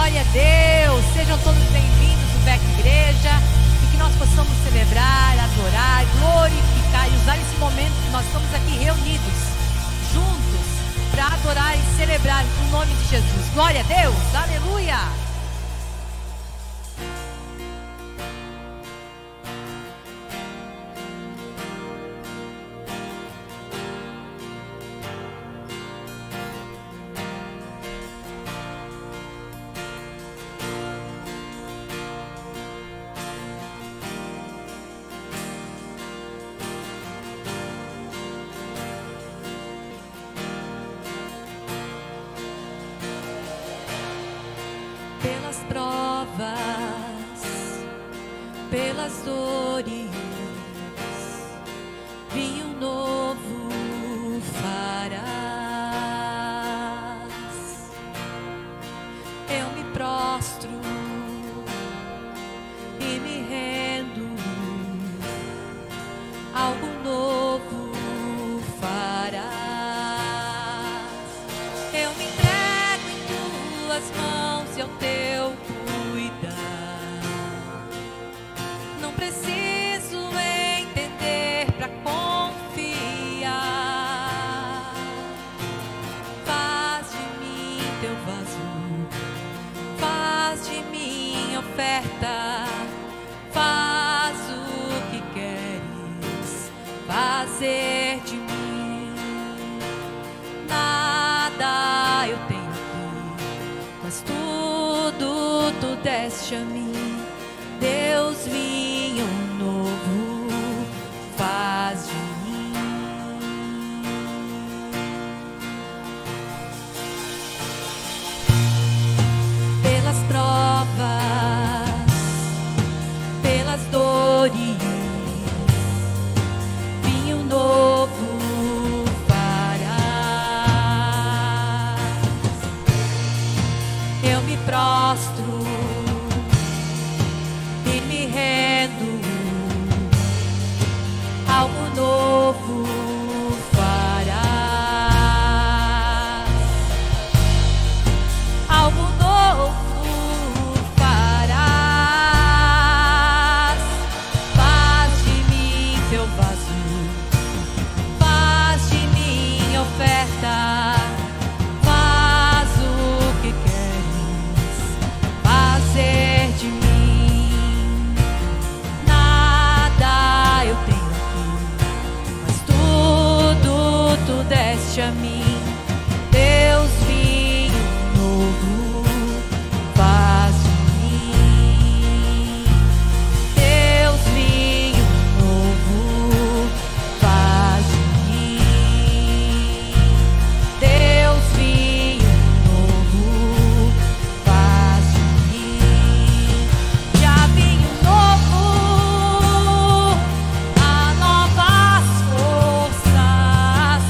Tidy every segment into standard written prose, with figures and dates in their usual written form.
Glória a Deus. Sejam todos bem-vindos do Beck Igreja e que nós possamos celebrar, adorar, glorificar e usar esse momento que nós estamos aqui reunidos, juntos, para adorar e celebrar o nome de Jesus. Glória a Deus. Aleluia. Pelas dores, vinho novo farás. Eu me prostro e me rendo, algo novo farás. Eu me entrego em tuas mãos e ao teu cuidar. Preciso entender pra confiar. Faz de mim teu vaso, faz de mim oferta, faz o que queres fazer de mim. Nada eu tenho aqui, mas tudo tu deste a mim. Deus, vinho novo faz de mim. Pelas provas, pelas dores, vinho novo farás. Eu me prostro, algo novo farás, algo novo farás. Faz de mim teu vaso, faz de mim oferta, faz o que queres fazer de mim. Deste a mim, Deus, vinho novo faz de mim. Deus, vinho novo faz de mim. Deus, vinho novo faz de mim. Já vinho novo, a novas forças.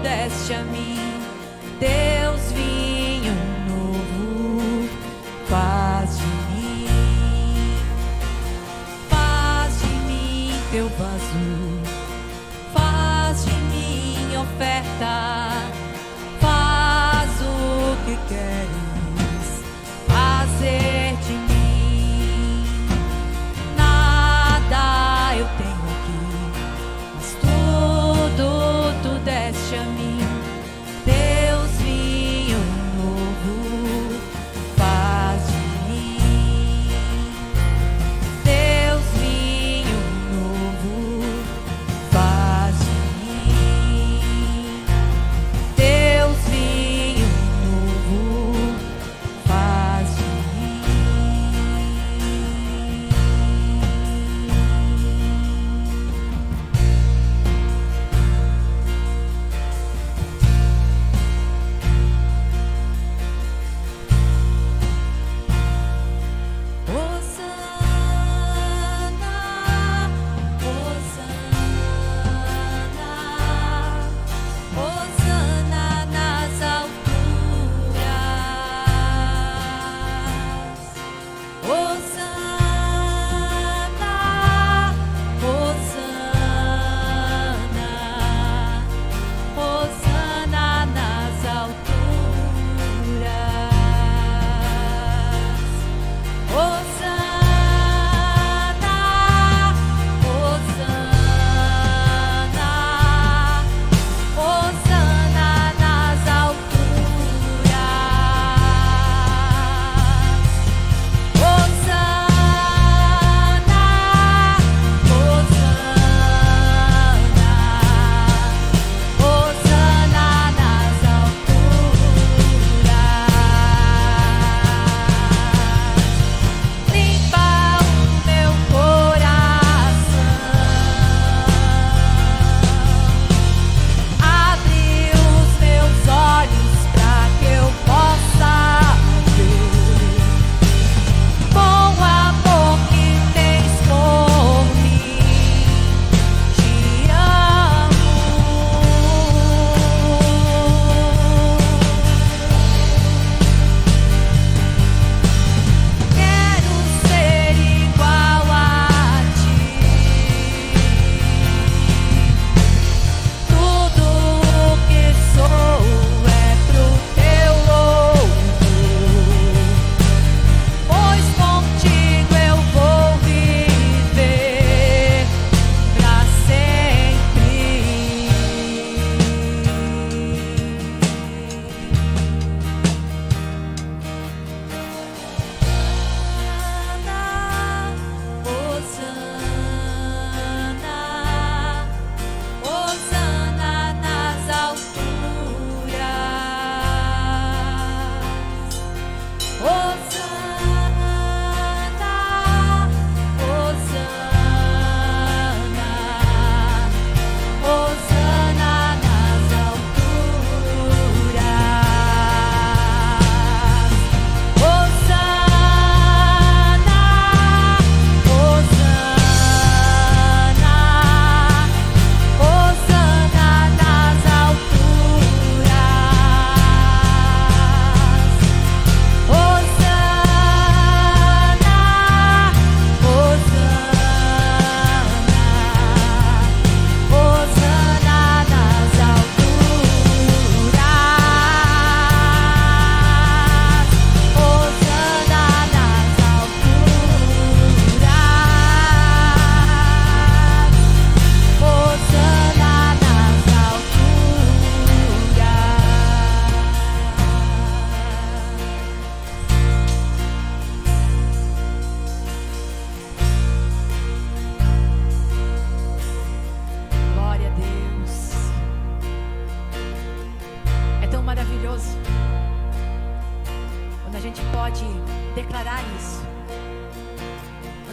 Deste a mim, Deus, vinho novo faz de mim. Faz de mim teu vaso, faz de mim oferta, faz o que queres fazer de mim.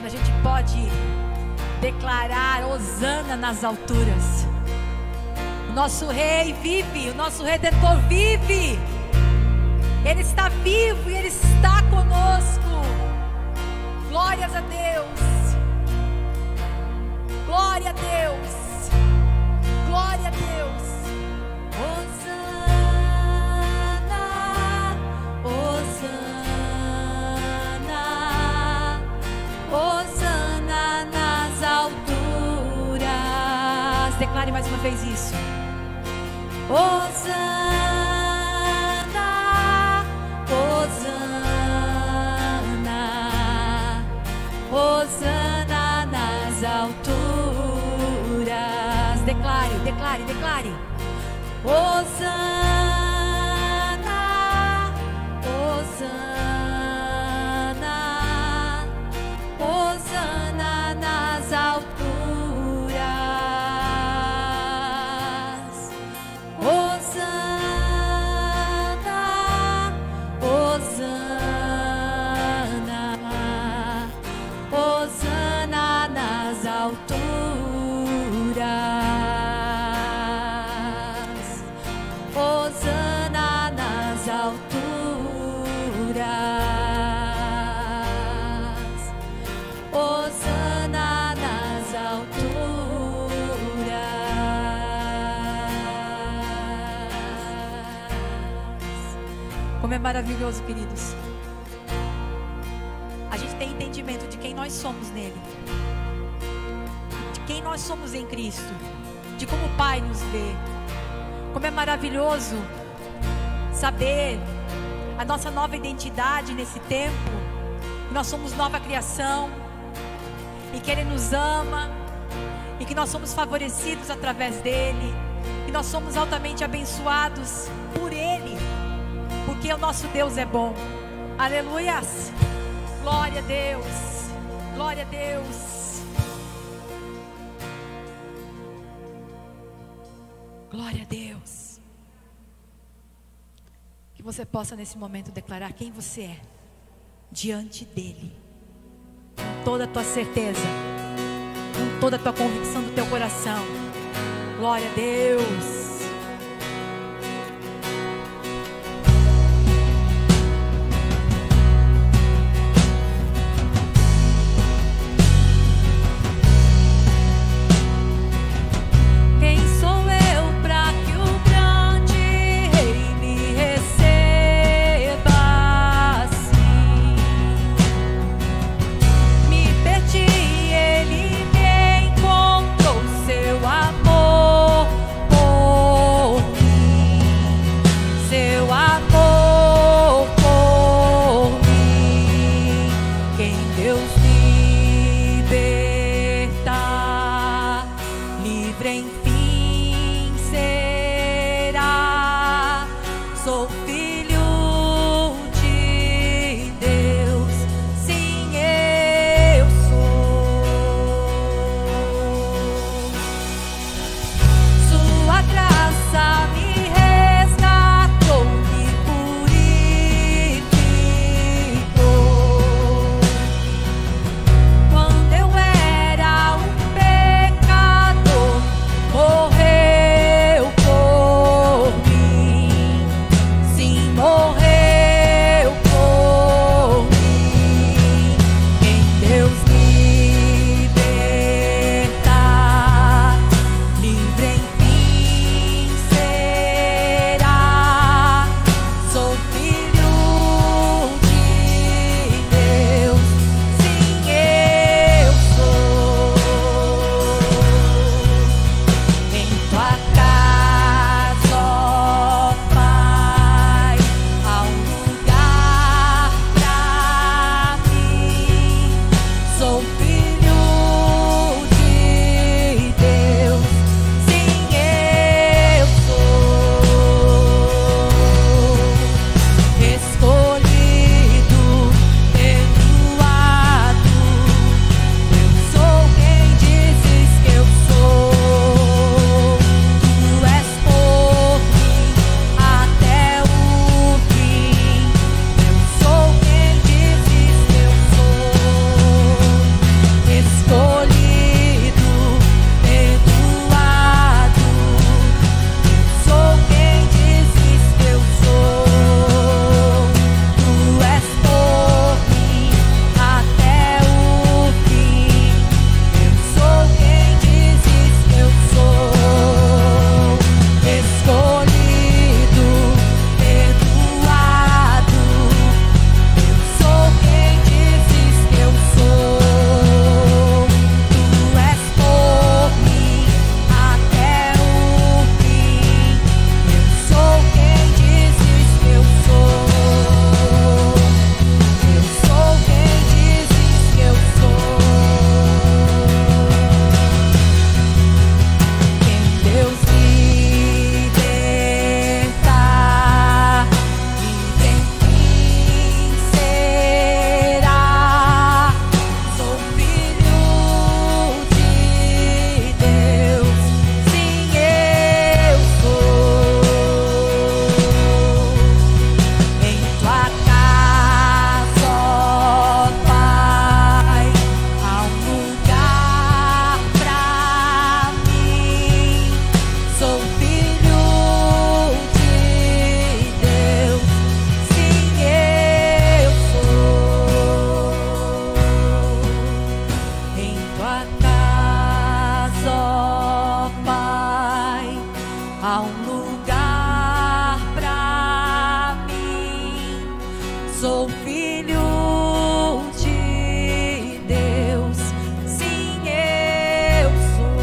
quando a gente pode declarar hosana nas alturas. O nosso Rei vive, o nosso Redentor vive. Ele está vivo e Ele está conosco. Glórias a Deus. Glória a Deus. Glória a Deus. Hosana, Hosana, Hosana nas alturas. Declare mais uma vez isso. Hosana, Hosana, Hosana nas alturas. Declare, declare, declare. Hosana, Hosana, Hosana nas alturas. Hosana, Hosana, Hosana nas alturas. Hosana nas alturas. Hosana nas alturas. Como é maravilhoso, queridos. A gente tem entendimento de quem nós somos nele, de quem nós somos em Cristo, de como o Pai nos vê. Como é maravilhoso saber a nossa nova identidade nesse tempo. Nós somos nova criação e que Ele nos ama e que nós somos favorecidos através dEle e nós somos altamente abençoados por Ele, porque o nosso Deus é bom. Aleluias! Glória a Deus! Glória a Deus! Glória a Deus. Que você possa nesse momento declarar quem você é diante dele, com toda a tua certeza, com toda a tua convicção do teu coração. Glória a Deus. Amor tua casa, ó Pai, há um lugar pra mim. Sou filho de Deus, sim, eu sou.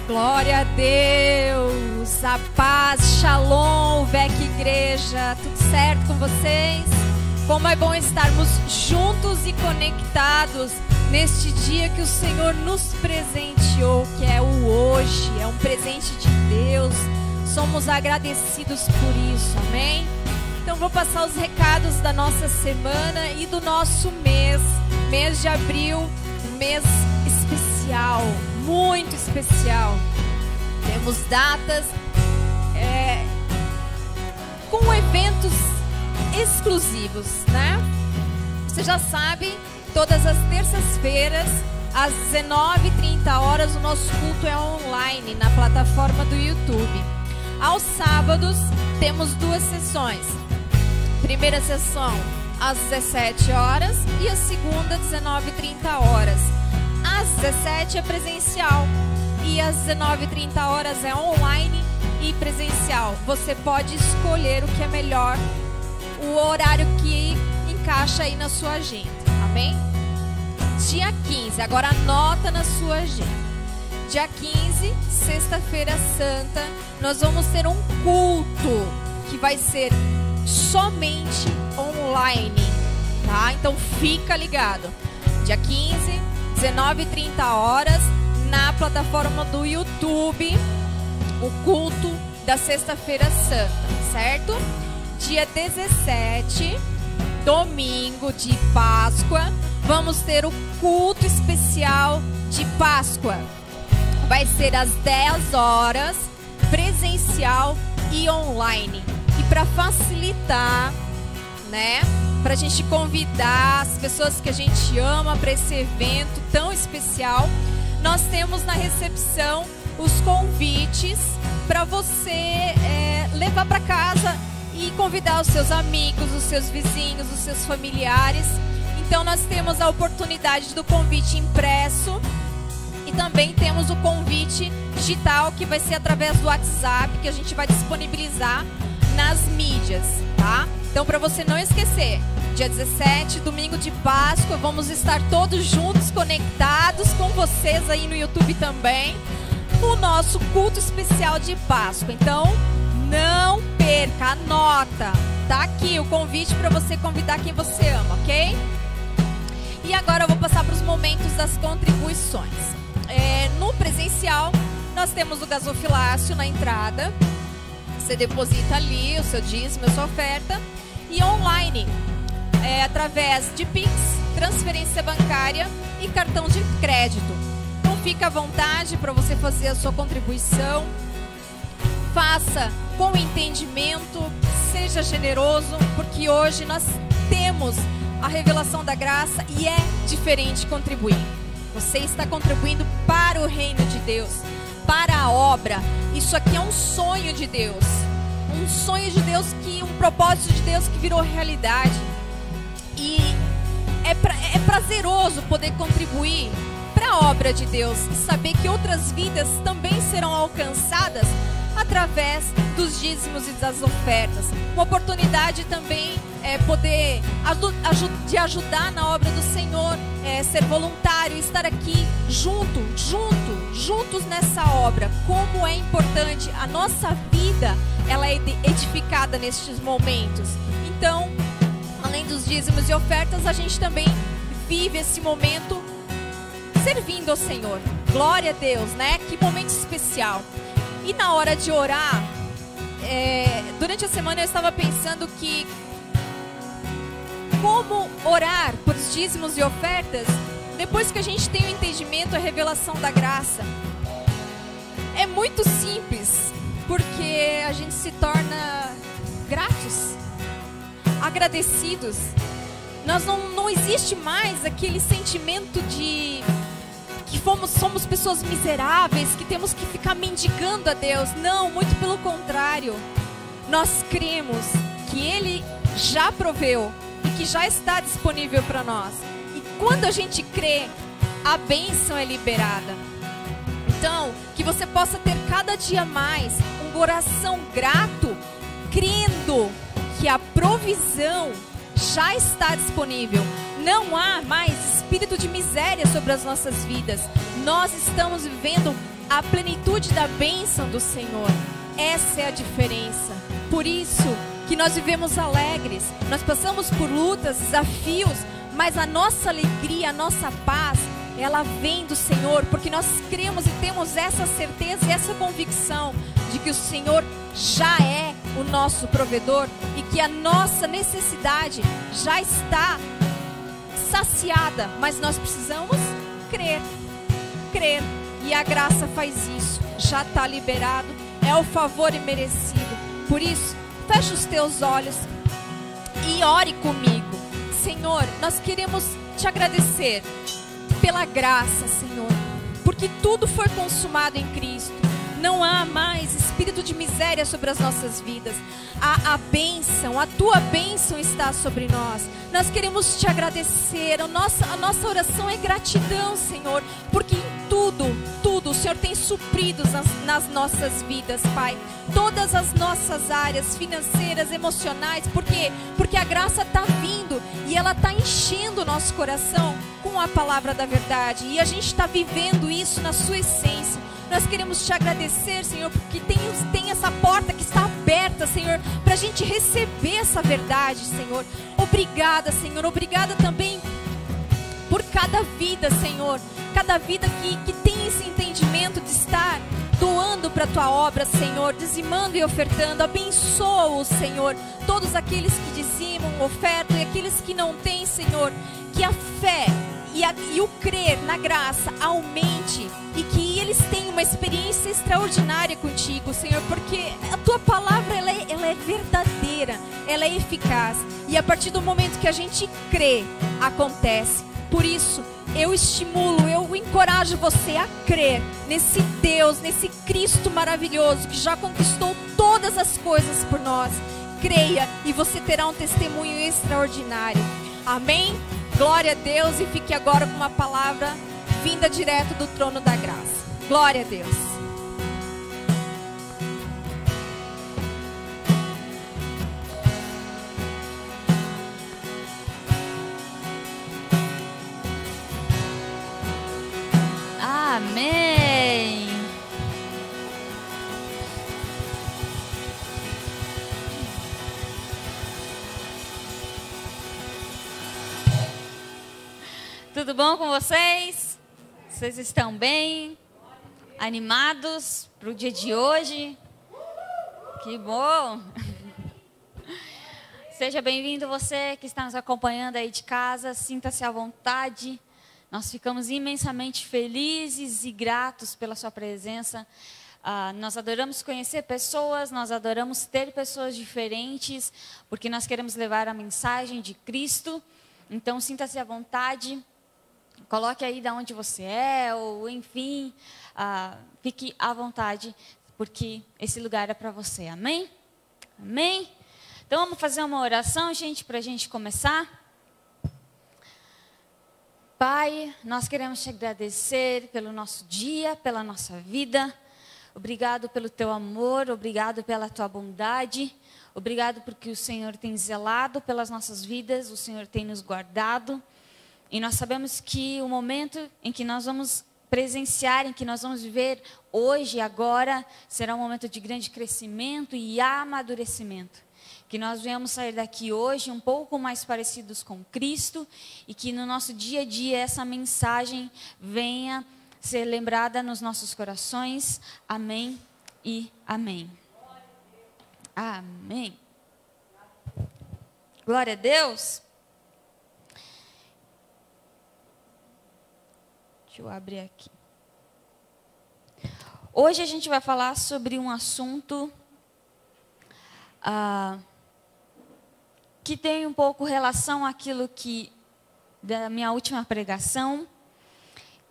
Glória a Deus, a paz, shalom, VEC Igreja, tudo certo com vocês? Como é bom estarmos juntos e conectados neste dia que o Senhor nos presenteou, que é o hoje, é um presente de Deus. Somos agradecidos por isso, amém? Então vou passar os recados da nossa semana e do nosso mês de abril, um mês especial, muito especial. Temos datas com eventos exclusivos, né? Você já sabe, todas as terças-feiras, às 19h30, o nosso culto é online na plataforma do YouTube. Aos sábados, temos 2 sessões. Primeira sessão às 17 horas e a segunda às 19h30. Às 17 é presencial e às 19h30 é online e presencial. Você pode escolher o que é melhor, o horário que encaixa aí na sua agenda, amém? Dia 15, agora anota na sua agenda. Dia 15, sexta-feira santa, nós vamos ter um culto que vai ser somente online, tá? Então fica ligado. Dia 15, 19h30, na plataforma do YouTube, o culto da sexta-feira santa, certo? Dia 17, domingo de Páscoa, vamos ter o culto especial de Páscoa. Vai ser às 10 horas, presencial e online. E para facilitar, né, para a gente convidar as pessoas que a gente ama para esse evento tão especial, nós temos na recepção os convites para você levar para casa e convidar os seus amigos, os seus vizinhos, os seus familiares. Então nós temos a oportunidade do convite impresso e também temos o convite digital, que vai ser através do WhatsApp, que a gente vai disponibilizar nas mídias, tá? Então, para você não esquecer, dia 17, domingo de Páscoa, vamos estar todos juntos, conectados com vocês aí no YouTube também, no nosso culto especial de Páscoa. Então, não perca, anota. Tá aqui o convite para você convidar quem você ama, ok? E agora eu vou passar para os momentos das contribuições. No presencial, nós temos o gasofilácio na entrada. Você deposita ali o seu dízimo, a sua oferta. E online, através de Pix, transferência bancária e cartão de crédito. Então fica à vontade para você fazer a sua contribuição. Faça com entendimento, seja generoso, porque hoje nós temos a revelação da graça e é diferente contribuir. Você está contribuindo para o reino de Deus, para a obra. Isso aqui é um sonho de Deus. Um sonho de Deus, um propósito de Deus que virou realidade. E é prazeroso poder contribuir para a obra de Deus e saber que outras vidas também serão alcançadas através dos dízimos e das ofertas. Uma oportunidade também poder de ajudar na obra do Senhor, ser voluntário, estar aqui juntos nessa obra. Como é importante a nossa vida, ela é edificada nestes momentos. Então, além dos dízimos e ofertas, a gente também vive esse momento servindo ao Senhor. Glória a Deus, né? Que momento especial. E na hora de orar, durante a semana eu estava pensando que como orar por dízimos e ofertas depois que a gente tem o entendimento, a revelação da graça. É muito simples, porque a gente se torna gratos, agradecidos. Não existe mais aquele sentimento de que somos pessoas miseráveis, que temos que ficar mendigando a Deus. Não, muito pelo contrário. Nós cremos que Ele já proveu e que já está disponível para nós. E quando a gente crê, a bênção é liberada. Então, que você possa ter cada dia mais um coração grato, crendo que a provisão já está disponível. Não há mais espírito de miséria sobre as nossas vidas. Nós estamos vivendo a plenitude da bênção do Senhor. Essa é a diferença. Por isso que nós vivemos alegres. Nós passamos por lutas, desafios, mas a nossa alegria, a nossa paz, ela vem do Senhor, porque nós cremos e temos essa certeza e essa convicção de que o Senhor já é o nosso provedor e que a nossa necessidade já está saciada, mas nós precisamos crer. E a graça faz isso, já está liberado, é o favor imerecido. Por isso, feche os teus olhos e ore comigo. Senhor, nós queremos te agradecer pela graça, Senhor, porque tudo foi consumado em Cristo. Não há mais espírito de miséria sobre as nossas vidas. A bênção, a tua bênção está sobre nós. Nós queremos te agradecer. A nossa oração é gratidão, Senhor, porque em tudo o Senhor tem suprido nas nossas vidas, Pai. Todas as nossas áreas financeiras, emocionais. Por quê? Porque a graça está vindo e ela está enchendo o nosso coração com a palavra da verdade. E a gente está vivendo isso na sua essência. Nós queremos te agradecer, Senhor, porque tem essa porta que está aberta, Senhor, para a gente receber essa verdade, Senhor. Obrigada, Senhor. Obrigada também por cada vida, Senhor. Cada vida que tem esse entendimento de estar doando para a tua obra, Senhor, dizimando e ofertando. Abençoa-os, Senhor, todos aqueles que dizimam, ofertam, e aqueles que não têm, Senhor, que a fé e o crer na graça aumente e que eles tenham uma experiência extraordinária contigo, Senhor, porque a tua palavra ela é verdadeira, ela é eficaz, e a partir do momento que a gente crê, acontece. Por isso, eu estimulo, eu encorajo você a crer nesse Deus, nesse Cristo maravilhoso que já conquistou todas as coisas por nós. Creia e você terá um testemunho extraordinário. Amém? Glória a Deus, e fique agora com uma palavra vinda direto do trono da graça. Glória a Deus. Amém. Tudo bom com vocês? Vocês estão bem? Animados para o dia de hoje? Que bom! Seja bem-vindo você que está nos acompanhando aí de casa, sinta-se à vontade. Nós ficamos imensamente felizes e gratos pela sua presença. Nós adoramos conhecer pessoas, nós adoramos ter pessoas diferentes, porque nós queremos levar a mensagem de Cristo. Então, sinta-se à vontade. Coloque aí de onde você é, ou enfim, fique à vontade, porque esse lugar é para você. Amém? Amém? Então vamos fazer uma oração, gente, para a gente começar. Pai, nós queremos te agradecer pelo nosso dia, pela nossa vida. Obrigado pelo teu amor, obrigado pela tua bondade. Obrigado porque o Senhor tem zelado pelas nossas vidas, o Senhor tem nos guardado. E nós sabemos que o momento em que nós vamos presenciar, em que nós vamos viver hoje e agora, será um momento de grande crescimento e amadurecimento. Que nós venhamos sair daqui hoje um pouco mais parecidos com Cristo e que no nosso dia a dia essa mensagem venha ser lembrada nos nossos corações. Amém e amém. Amém. Glória a Deus. Deixa eu abrir aqui. Hoje a gente vai falar sobre um assunto que tem um pouco relação àquilo que da minha última pregação.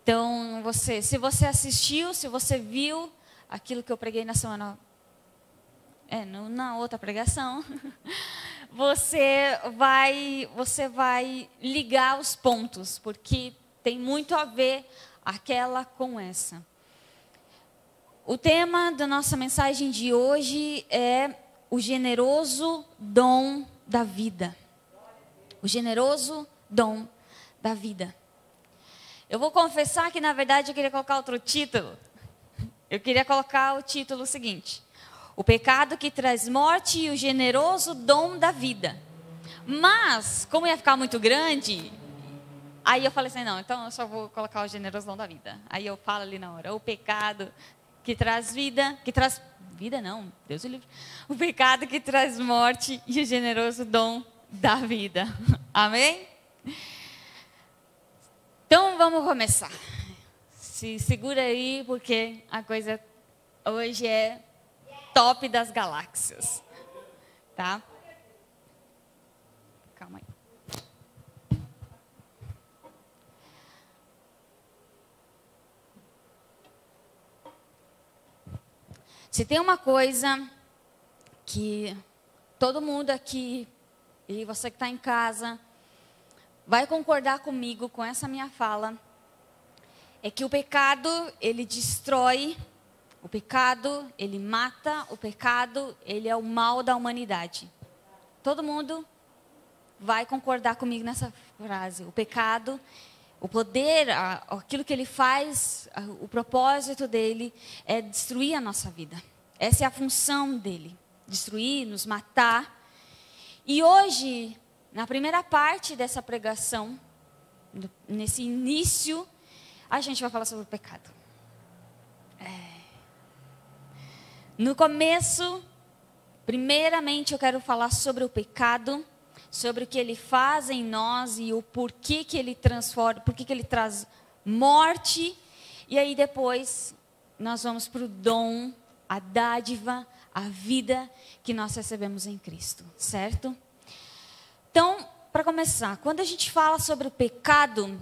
Então, se você assistiu, se você viu aquilo que eu preguei na semana, na outra pregação, você vai ligar os pontos, porque tem muito a ver aquela com essa. O tema da nossa mensagem de hoje é o generoso dom da vida. O generoso dom da vida. Eu vou confessar que, na verdade, eu queria colocar outro título. Eu queria colocar o título seguinte: o pecado que traz morte e o generoso dom da vida. Mas, como ia ficar muito grande, aí eu falei assim, não, então eu só vou colocar o generoso dom da vida. Aí eu falo ali na hora, o pecado que traz vida, não, Deus o livre. O pecado que traz morte e o generoso dom da vida. Amém? Então vamos começar. Se segura aí, porque a coisa hoje é top das galáxias. Tá? Calma aí. Se tem uma coisa que todo mundo aqui, e você que está em casa, vai concordar comigo com essa minha fala, é que o pecado, ele destrói, o pecado, ele mata, o pecado, ele é o mal da humanidade. Todo mundo vai concordar comigo nessa frase. O pecado, o poder, aquilo que ele faz, o propósito dele é destruir a nossa vida. Essa é a função dele, destruir, nos matar. E hoje, na primeira parte dessa pregação, nesse início, a gente vai falar sobre o pecado. No começo, primeiramente eu quero falar sobre o pecado, sobre o que ele faz em nós e o porquê que ele transforma, porquê que ele traz morte. E aí depois nós vamos para o dom, a dádiva, a vida que nós recebemos em Cristo, certo? Então, para começar, quando a gente fala sobre o pecado,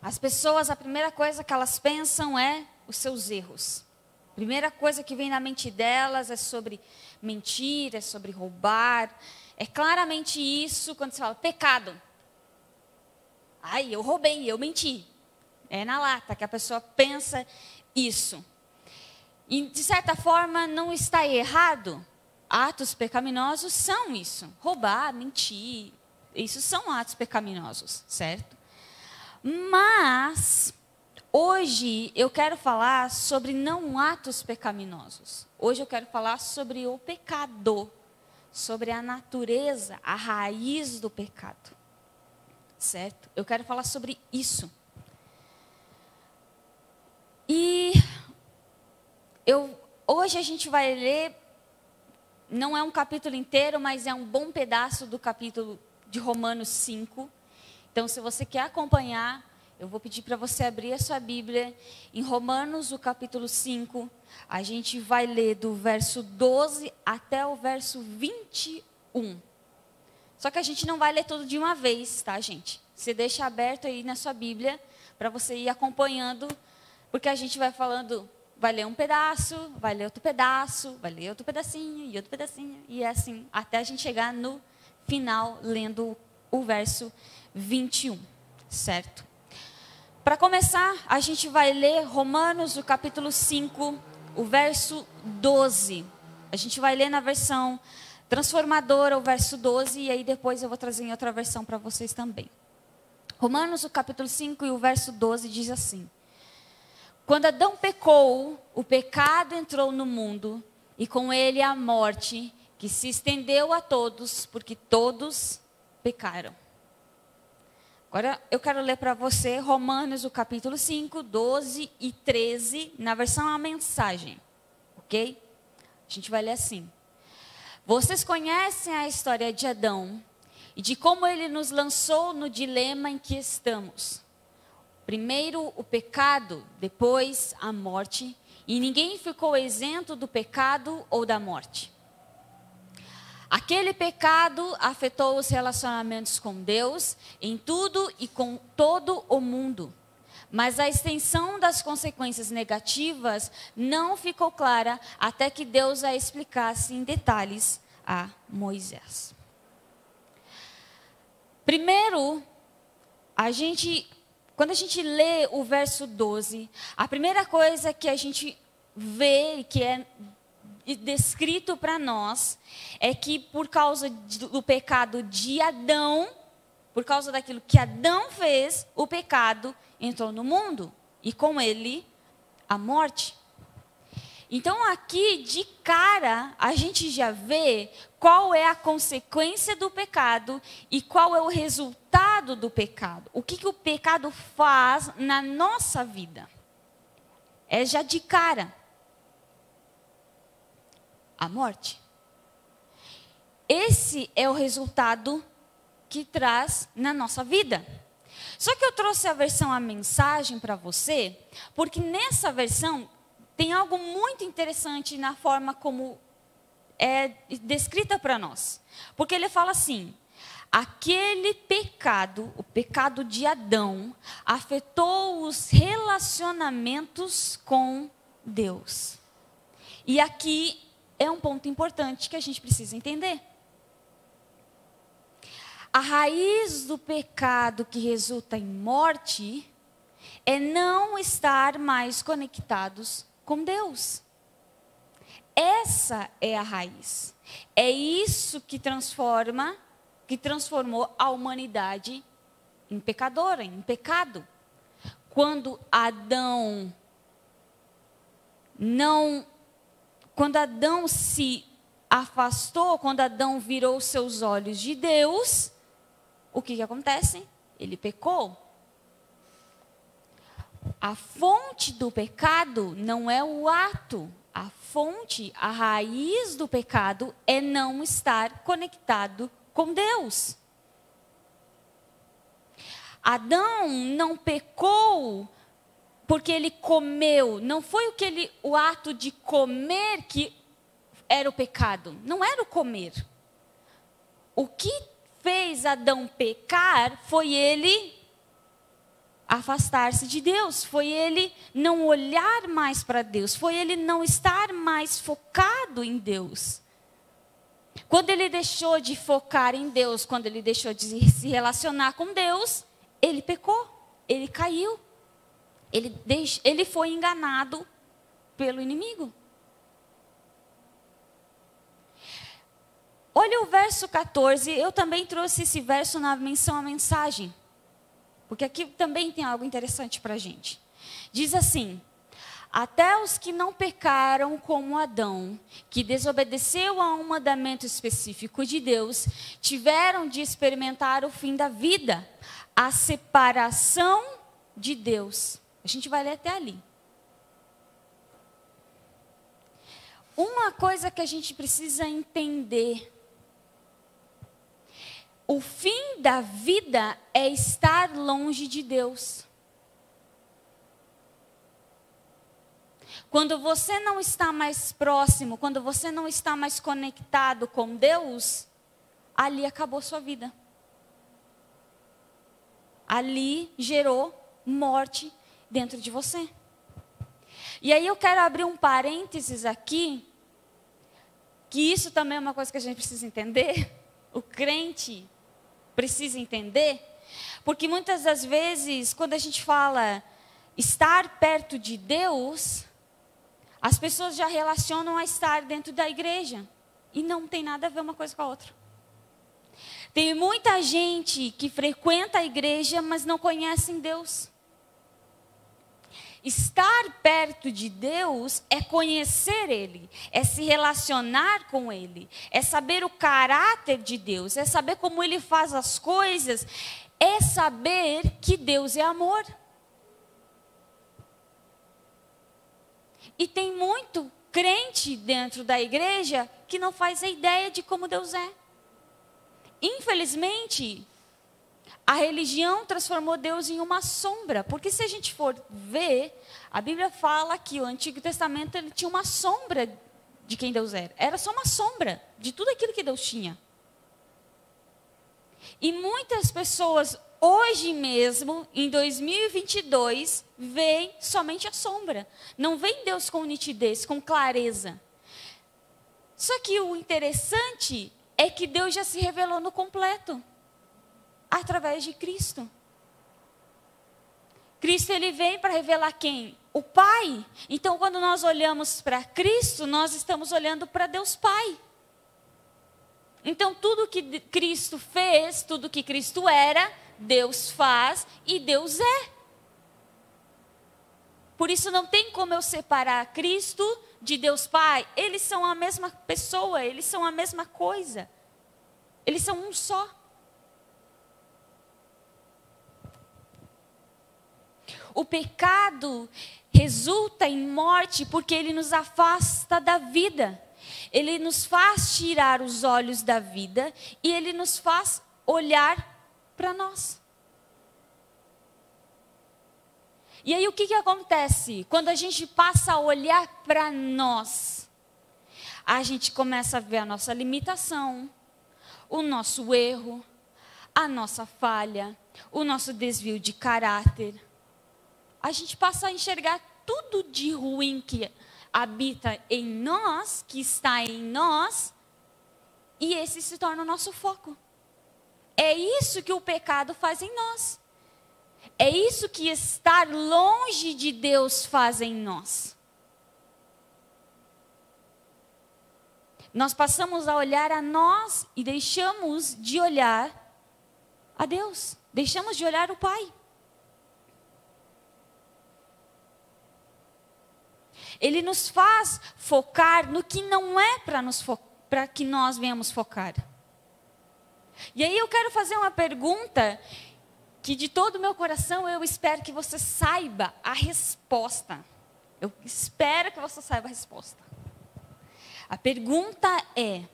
As pessoas, a primeira coisa que elas pensam é os seus erros. A primeira coisa que vem na mente delas é sobre mentir, é sobre roubar. É claramente isso quando se fala pecado. Ai, eu roubei, eu menti. É na lata que a pessoa pensa isso. E, de certa forma, não está errado. Atos pecaminosos são isso. Roubar, mentir, isso são atos pecaminosos, certo? Mas, hoje, eu quero falar sobre não atos pecaminosos. Hoje eu quero falar sobre o pecado, sobre a natureza, a raiz do pecado, certo? Eu quero falar sobre isso. E hoje a gente vai ler, não é um capítulo inteiro, mas é um bom pedaço do capítulo de Romanos 5. Então, se você quer acompanhar, eu vou pedir para você abrir a sua Bíblia. Em Romanos, o capítulo 5, a gente vai ler do verso 12 até o verso 21. Só que a gente não vai ler tudo de uma vez, tá, gente? Você deixa aberto aí na sua Bíblia, para você ir acompanhando, porque a gente vai falando, vai ler um pedaço, vai ler outro pedaço, vai ler outro pedacinho, e outro pedacinho, e é assim, até a gente chegar no final, lendo o verso 21, certo? Para começar, a gente vai ler Romanos, o capítulo 5, o verso 12. A gente vai ler na versão transformadora, o verso 12, e aí depois eu vou trazer em outra versão para vocês também. Romanos, o capítulo 5 e o verso 12 diz assim: quando Adão pecou, o pecado entrou no mundo, e com ele a morte, que se estendeu a todos, porque todos pecaram. Agora eu quero ler para você Romanos, o capítulo 5, 12 e 13, na versão A Mensagem, ok? A gente vai ler assim. Vocês conhecem a história de Adão e de como ele nos lançou no dilema em que estamos. Primeiro o pecado, depois a morte, e ninguém ficou isento do pecado ou da morte. Aquele pecado afetou os relacionamentos com Deus em tudo e com todo o mundo. Mas a extensão das consequências negativas não ficou clara até que Deus a explicasse em detalhes a Moisés. Primeiro, quando a gente lê o verso 12, a primeira coisa que a gente vê e que é descrito para nós é que por causa do pecado de Adão, por causa daquilo que Adão fez, o pecado entrou no mundo e com ele a morte. Então aqui de cara a gente já vê qual é a consequência do pecado e qual é o resultado do pecado. O que o pecado faz na nossa vida. É já de cara. A morte. Esse é o resultado que traz na nossa vida. Só que eu trouxe a versão A Mensagem para você, porque nessa versão tem algo muito interessante na forma como é descrita para nós. Porque ele fala assim: aquele pecado, o pecado de Adão, afetou os relacionamentos com Deus. E aqui é um ponto importante que a gente precisa entender. A raiz do pecado que resulta em morte é não estar mais conectados com Deus. Essa é a raiz. É isso que transformou a humanidade em pecadora, em pecado. Quando Adão se afastou, quando Adão virou seus olhos de Deus, o que acontece? Ele pecou. A fonte do pecado não é o ato. A fonte, a raiz do pecado é não estar conectado com Deus. Adão não pecou porque ele comeu. Não foi o ato de comer que era o pecado. Não era o comer. O que fez Adão pecar foi ele afastar-se de Deus, foi ele não olhar mais para Deus, foi ele não estar mais focado em Deus. Quando ele deixou de focar em Deus, quando ele deixou de se relacionar com Deus, ele pecou, ele caiu, ele foi enganado pelo inimigo. Olha o verso 14, eu também trouxe esse verso na menção à mensagem, porque aqui também tem algo interessante para a gente. Diz assim: até os que não pecaram como Adão, que desobedeceu a um mandamento específico de Deus, tiveram de experimentar o fim da vida, a separação de Deus. A gente vai ler até ali. Uma coisa que a gente precisa entender: o fim da vida é estar longe de Deus. Quando você não está mais próximo, quando você não está mais conectado com Deus, ali acabou sua vida. Ali gerou morte dentro de você. E aí eu quero abrir um parênteses aqui, que isso também é uma coisa que a gente precisa entender. O crente precisa entender, porque muitas das vezes, quando a gente fala estar perto de Deus, as pessoas já relacionam a estar dentro da igreja, e não tem nada a ver uma coisa com a outra. Tem muita gente que frequenta a igreja, mas não conhecem Deus. Estar perto de Deus é conhecer Ele, é se relacionar com Ele, é saber o caráter de Deus, é saber como Ele faz as coisas, é saber que Deus é amor. E tem muito crente dentro da igreja que não faz a ideia de como Deus é. Infelizmente, a religião transformou Deus em uma sombra, porque se a gente for ver, a Bíblia fala que o Antigo Testamento ele tinha uma sombra de quem Deus era. Era só uma sombra de tudo aquilo que Deus tinha. E muitas pessoas hoje mesmo, em 2022, veem somente a sombra. Não veem Deus com nitidez, com clareza. Só que o interessante é que Deus já se revelou no completo, através de Cristo. Cristo ele vem para revelar quem? O Pai. Então, quando nós olhamos para Cristo, nós estamos olhando para Deus Pai. Então, tudo que Cristo fez, tudo que Cristo era, Deus faz e Deus é. Por isso não tem como eu separar Cristo de Deus Pai. Eles são a mesma pessoa, eles são a mesma coisa. Eles são um só. O pecado resulta em morte porque ele nos afasta da vida. Ele nos faz tirar os olhos da vida e ele nos faz olhar para nós. E aí o que acontece? Quando a gente passa a olhar para nós, a gente começa a ver a nossa limitação, o nosso erro, a nossa falha, o nosso desvio de caráter. A gente passa a enxergar tudo de ruim que habita em nós, que está em nós, e esse se torna o nosso foco. É isso que o pecado faz em nós. É isso que estar longe de Deus faz em nós. Nós passamos a olhar a nós e deixamos de olhar a Deus. Deixamos de olhar o Pai. Ele nos faz focar no que não é para que nós venhamos focar. E aí eu quero fazer uma pergunta que de todo o meu coração eu espero que você saiba a resposta. Eu espero que você saiba a resposta. A pergunta é: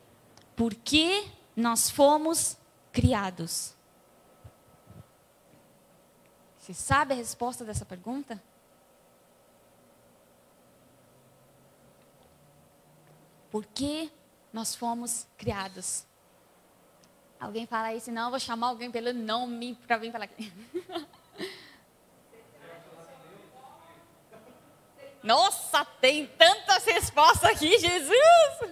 por que nós fomos criados? Você sabe a resposta dessa pergunta? Por que nós fomos criados? Alguém fala aí, senão eu vou chamar alguém pelo nome para vir falar aqui. Nossa, tem tantas respostas aqui, Jesus!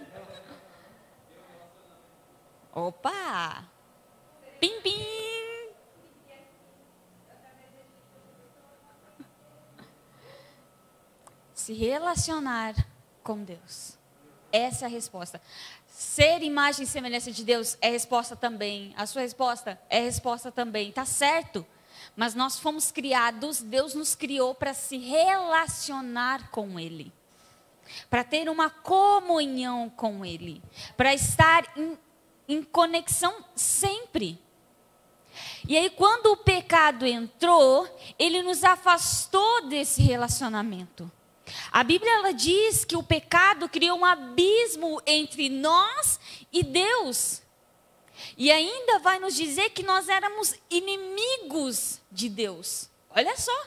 Opa! Pim, pim! Se relacionar com Deus. Essa é a resposta. Ser imagem e semelhança de Deus é resposta também. A sua resposta é resposta também. Tá certo. Mas nós fomos criados, Deus nos criou para se relacionar com Ele. Para ter uma comunhão com Ele. Para estar em conexão sempre. E aí quando o pecado entrou, ele nos afastou desse relacionamento. A Bíblia ela diz que o pecado criou um abismo entre nós e Deus. E ainda vai nos dizer que nós éramos inimigos de Deus. Olha só.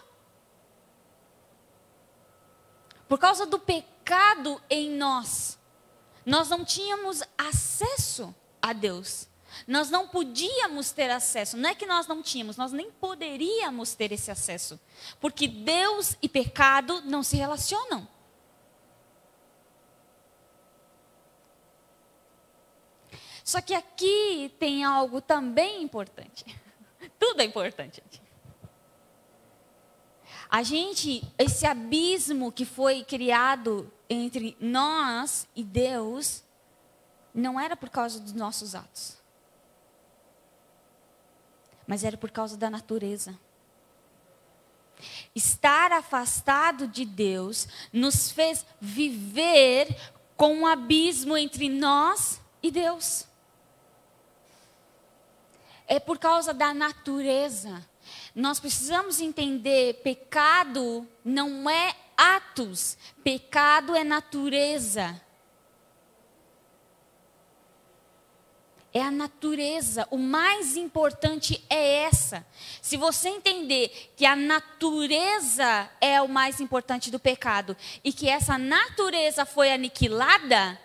Por causa do pecado em nós, nós não tínhamos acesso a Deus. Nós não podíamos ter acesso. Não é que nós não tínhamos, nós nem poderíamos ter esse acesso. Porque Deus e pecado não se relacionam. Só que aqui tem algo também importante. Tudo é importante. Esse abismo que foi criado entre nós e Deus, não era por causa dos nossos atos. Mas era por causa da natureza. Estar afastado de Deus nos fez viver com um abismo entre nós e Deus. É por causa da natureza. Nós precisamos entender, pecado não é atos, pecado é natureza. É a natureza, o mais importante é essa. Se você entender que a natureza é o mais importante do pecado e que essa natureza foi aniquilada,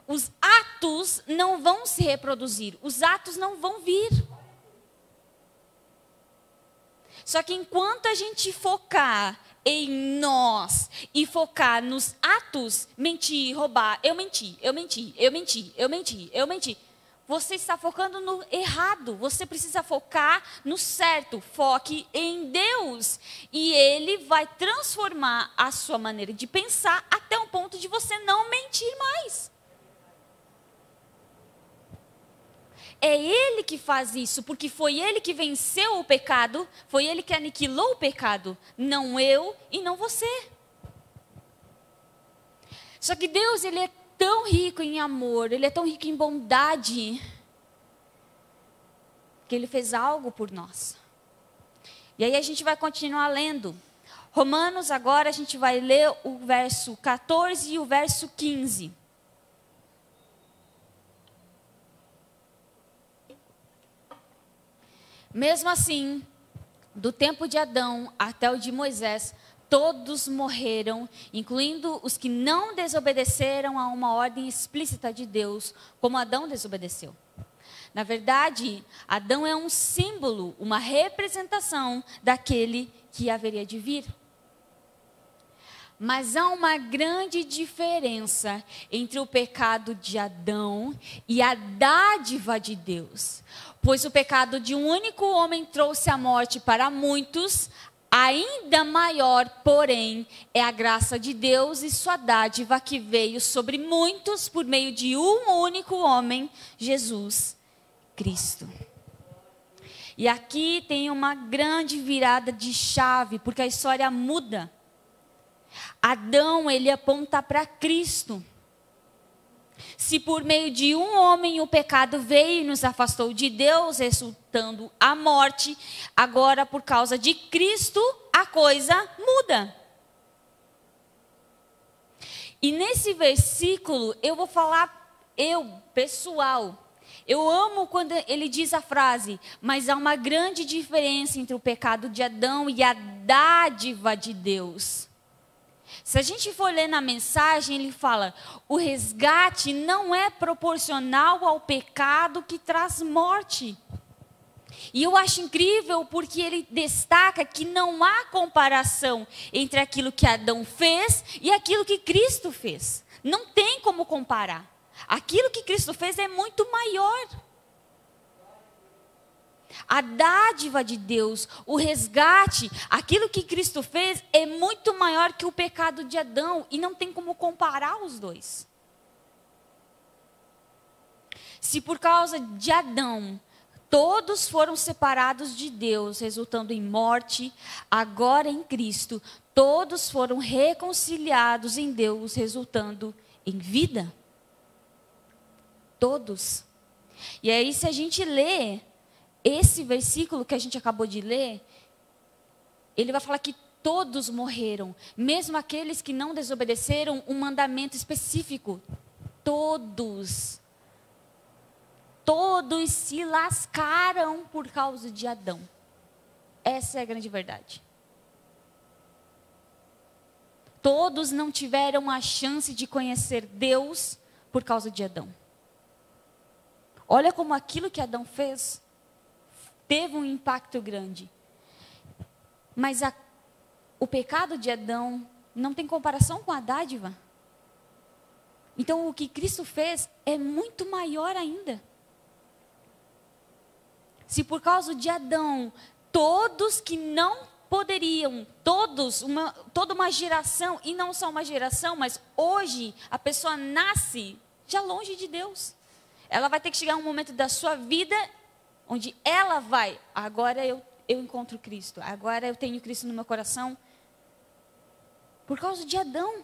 os atos não vão se reproduzir, os atos não vão vir. Só que enquanto a gente focar em nós e focar nos atos, mentir, roubar, eu menti. Você está focando no errado. Você precisa focar no certo. Foque em Deus. E Ele vai transformar a sua maneira de pensar até um ponto de você não mentir mais. É Ele que faz isso, porque foi Ele que venceu o pecado, foi Ele que aniquilou o pecado, não eu e não você. Só que Deus, Ele é tão rico em amor, Ele é tão rico em bondade, que Ele fez algo por nós. E aí a gente vai continuar lendo. Romanos, agora a gente vai ler o verso 14 e o verso 15. Mesmo assim, do tempo de Adão até o de Moisés, todos morreram, incluindo os que não desobedeceram a uma ordem explícita de Deus, como Adão desobedeceu. Na verdade, Adão é um símbolo, uma representação daquele que haveria de vir. Mas há uma grande diferença entre o pecado de Adão e a dádiva de Deus. Pois o pecado de um único homem trouxe a morte para muitos, ainda maior, porém, é a graça de Deus e sua dádiva que veio sobre muitos por meio de um único homem, Jesus Cristo. E aqui tem uma grande virada de chave, porque a história muda. Adão, ele aponta para Cristo. Se por meio de um homem o pecado veio e nos afastou de Deus, resultando a morte, agora por causa de Cristo a coisa muda. E nesse versículo eu vou falar, pessoal, eu amo quando ele diz a frase, mas há uma grande diferença entre o pecado de Adão e a dádiva de Deus. Se a gente for ler na mensagem, ele fala, o resgate não é proporcional ao pecado que traz morte. E eu acho incrível porque ele destaca que não há comparação entre aquilo que Adão fez e aquilo que Cristo fez. Não tem como comparar. Aquilo que Cristo fez é muito maior. A dádiva de Deus, o resgate, aquilo que Cristo fez é muito maior que o pecado de Adão. E não tem como comparar os dois. Se por causa de Adão, todos foram separados de Deus, resultando em morte, agora em Cristo, todos foram reconciliados em Deus, resultando em vida. Todos. E aí, se a gente lê esse versículo que a gente acabou de ler, ele vai falar que todos morreram, mesmo aqueles que não desobedeceram um mandamento específico. Todos. Todos se lascaram por causa de Adão. Essa é a grande verdade. Todos não tiveram a chance de conhecer Deus por causa de Adão. Olha como aquilo que Adão fez teve um impacto grande. Mas o pecado de Adão não tem comparação com a dádiva. Então o que Cristo fez é muito maior ainda. Se por causa de Adão, todos que não poderiam, toda uma geração, e não só uma geração, mas hoje a pessoa nasce já longe de Deus. Ela vai ter que chegar um momento da sua vida onde ela vai, agora eu encontro Cristo, agora eu tenho Cristo no meu coração. Por causa de Adão.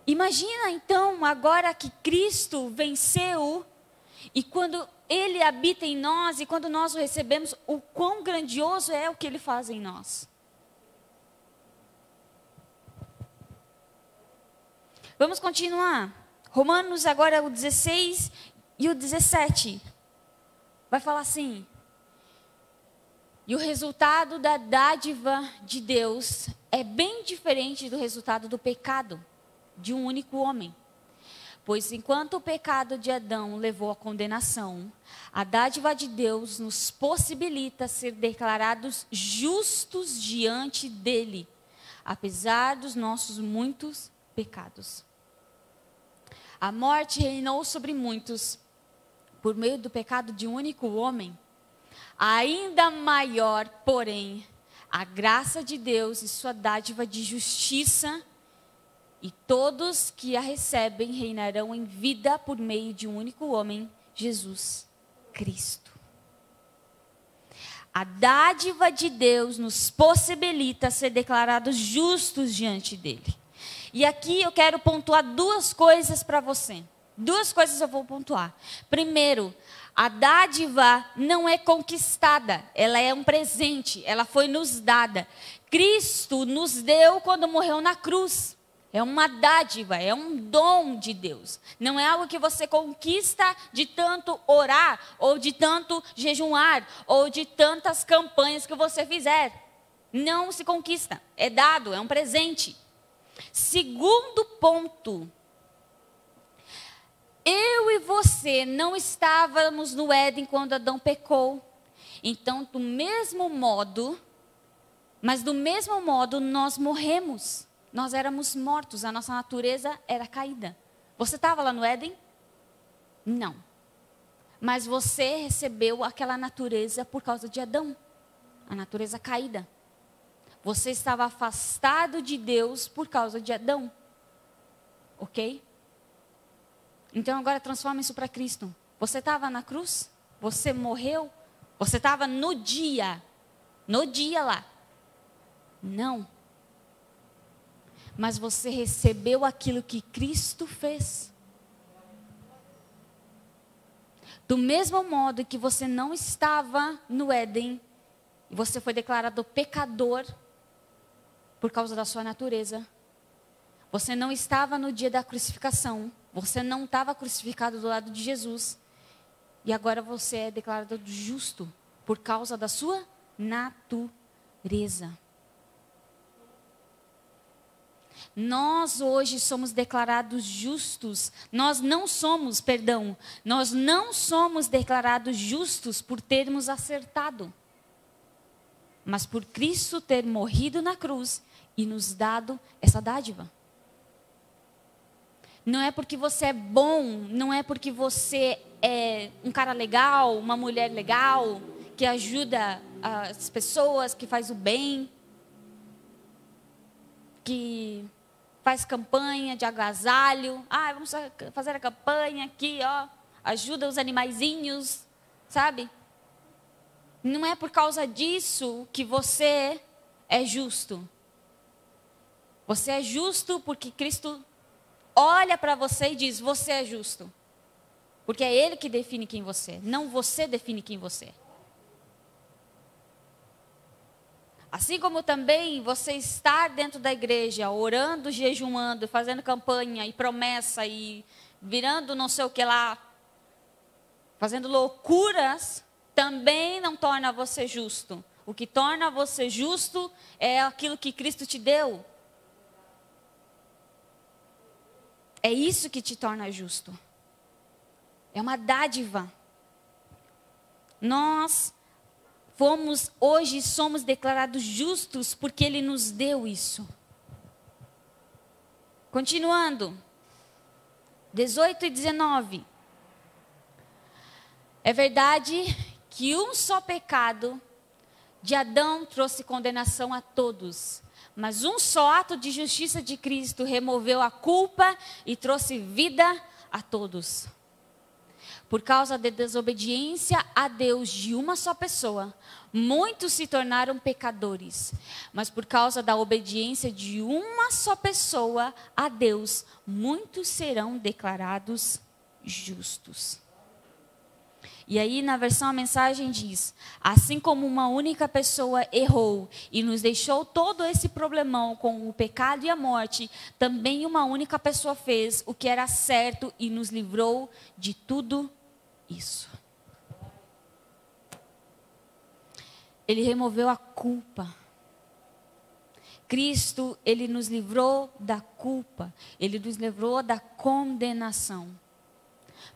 Imagina então agora que Cristo venceu e quando Ele habita em nós e quando nós o recebemos, o quão grandioso é o que Ele faz em nós. Vamos continuar. Romanos agora o 16 e o 17. Vai falar assim. E o resultado da dádiva de Deus é bem diferente do resultado do pecado de um único homem. Pois enquanto o pecado de Adão levou à condenação, a dádiva de Deus nos possibilita ser declarados justos diante dele, apesar dos nossos muitos pecados. A morte reinou sobre muitos por meio do pecado de um único homem. Ainda maior, porém, a graça de Deus e sua dádiva de justiça, e todos que a recebem reinarão em vida por meio de um único homem, Jesus Cristo. A dádiva de Deus nos possibilita ser declarados justos diante dele. E aqui eu quero pontuar duas coisas para você. Duas coisas eu vou pontuar. Primeiro, a dádiva não é conquistada, ela é um presente, ela foi nos dada. Cristo nos deu quando morreu na cruz. É uma dádiva, é um dom de Deus. Não é algo que você conquista de tanto orar, ou de tanto jejuar, ou de tantas campanhas que você fizer. Não se conquista, é dado, é um presente. Segundo ponto, eu e você não estávamos no Éden quando Adão pecou. Então, do mesmo modo nós morremos. Nós éramos mortos, a nossa natureza era caída. Você estava lá no Éden? Não. Mas você recebeu aquela natureza por causa de Adão, a natureza caída. Você estava afastado de Deus por causa de Adão. Ok? Então agora transforma isso para Cristo. Você estava na cruz? Você morreu? Você estava no dia lá? Não. Mas você recebeu aquilo que Cristo fez. Do mesmo modo que você não estava no Éden, e você foi declarado pecador por causa da sua natureza. Você não estava no dia da crucificação. Você não estava crucificado do lado de Jesus. E agora você é declarado justo por causa da sua natureza. Nós hoje somos declarados justos. Nós não somos declarados justos por termos acertado, mas por Cristo ter morrido na cruz e nos dado essa dádiva. Não é porque você é bom, não é porque você é um cara legal, uma mulher legal, que ajuda as pessoas, que faz o bem, que faz campanha de agasalho. Vamos fazer a campanha aqui, ó, ajuda os animaizinhos, sabe? Não é por causa disso que você é justo. Você é justo porque Cristo olha para você e diz, você é justo. Porque é Ele que define quem você é, não você define quem você é. Assim como também você estar dentro da igreja, orando, jejuando, fazendo campanha e promessa e virando não sei o que lá, fazendo loucuras, também não torna você justo. O que torna você justo é aquilo que Cristo te deu. É isso que te torna justo. É uma dádiva. Nós hoje somos declarados justos porque Ele nos deu isso. Continuando. 18 e 19. É verdade que um só pecado de Adão trouxe condenação a todos. Mas um só ato de justiça de Cristo removeu a culpa e trouxe vida a todos. Por causa da desobediência a Deus de uma só pessoa, muitos se tornaram pecadores. Mas por causa da obediência de uma só pessoa a Deus, muitos serão declarados justos. E aí na versão a mensagem diz, assim como uma única pessoa errou e nos deixou todo esse problemão com o pecado e a morte, também uma única pessoa fez o que era certo e nos livrou de tudo isso. Ele removeu a culpa. Cristo, Ele nos livrou da culpa, Ele nos livrou da condenação.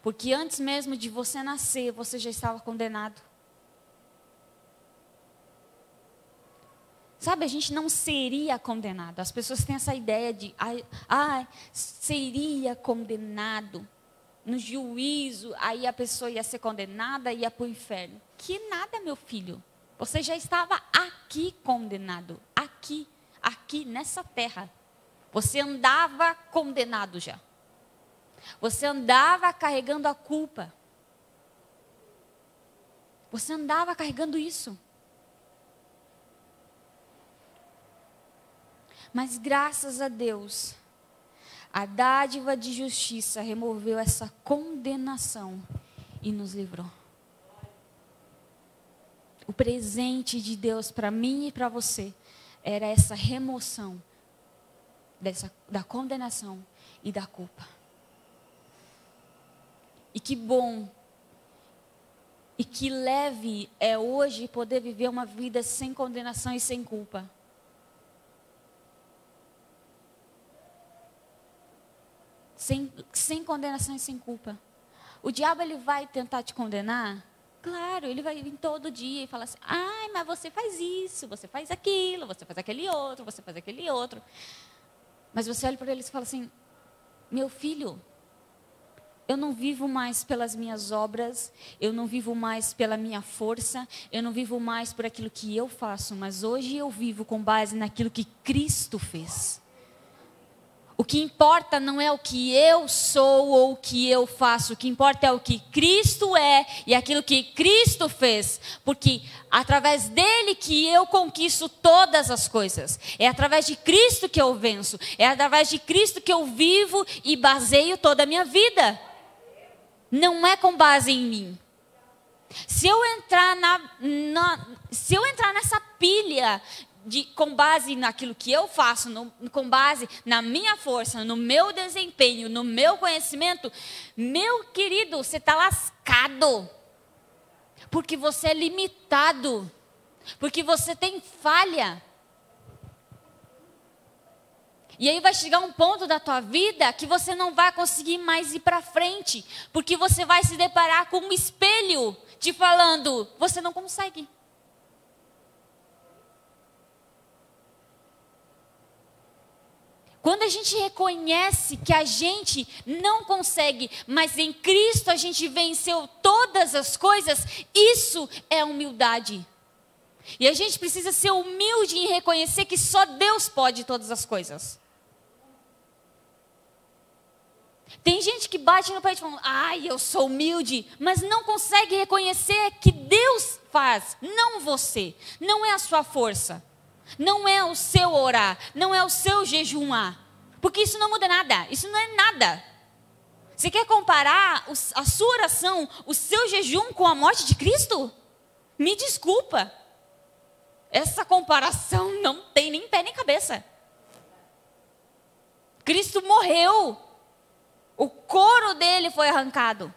Porque antes mesmo de você nascer, você já estava condenado. Sabe, a gente não seria condenado. As pessoas têm essa ideia de, seria condenado. No juízo, aí a pessoa ia ser condenada e ia para o inferno. Que nada, meu filho. Você já estava aqui condenado. Aqui nessa terra. Você andava condenado já. Você andava carregando a culpa. Você andava carregando isso. Mas graças a Deus, a dádiva de justiça removeu essa condenação e nos livrou. O presente de Deus para mim e para você era essa remoção da condenação e da culpa. E que bom e que leve é hoje poder viver uma vida sem condenação e sem culpa. Sem condenação e sem culpa. O diabo, ele vai tentar te condenar? Claro, ele vai vir todo dia e falar assim, mas você faz isso, você faz aquilo, você faz aquele outro, você faz aquele outro. Mas você olha para ele e fala assim, meu filho, eu não vivo mais pelas minhas obras, eu não vivo mais pela minha força, eu não vivo mais por aquilo que eu faço, mas hoje eu vivo com base naquilo que Cristo fez. O que importa não é o que eu sou ou o que eu faço, o que importa é o que Cristo é e aquilo que Cristo fez, porque através dele que eu conquisto todas as coisas, é através de Cristo que eu venço, é através de Cristo que eu vivo e baseio toda a minha vida, não é com base em mim. Se eu entrar nessa pilha com base naquilo que eu faço, com base na minha força, no meu desempenho, no meu conhecimento, meu querido, você está lascado. Porque você é limitado. Porque você tem falha. E aí vai chegar um ponto da tua vida que você não vai conseguir mais ir para frente, porque você vai se deparar com um espelho te falando, você não consegue. Quando a gente reconhece que a gente não consegue, mas em Cristo a gente venceu todas as coisas, isso é humildade. E a gente precisa ser humilde em reconhecer que só Deus pode todas as coisas. Tem gente que bate no peito falando, ai, eu sou humilde, mas não consegue reconhecer que Deus faz, não você, não é a sua força. Não é o seu orar, não é o seu jejuar, porque isso não muda nada, isso não é nada. Você quer comparar a sua oração, o seu jejum com a morte de Cristo? Me desculpa, essa comparação não tem nem pé nem cabeça. Cristo morreu, o couro dele foi arrancado,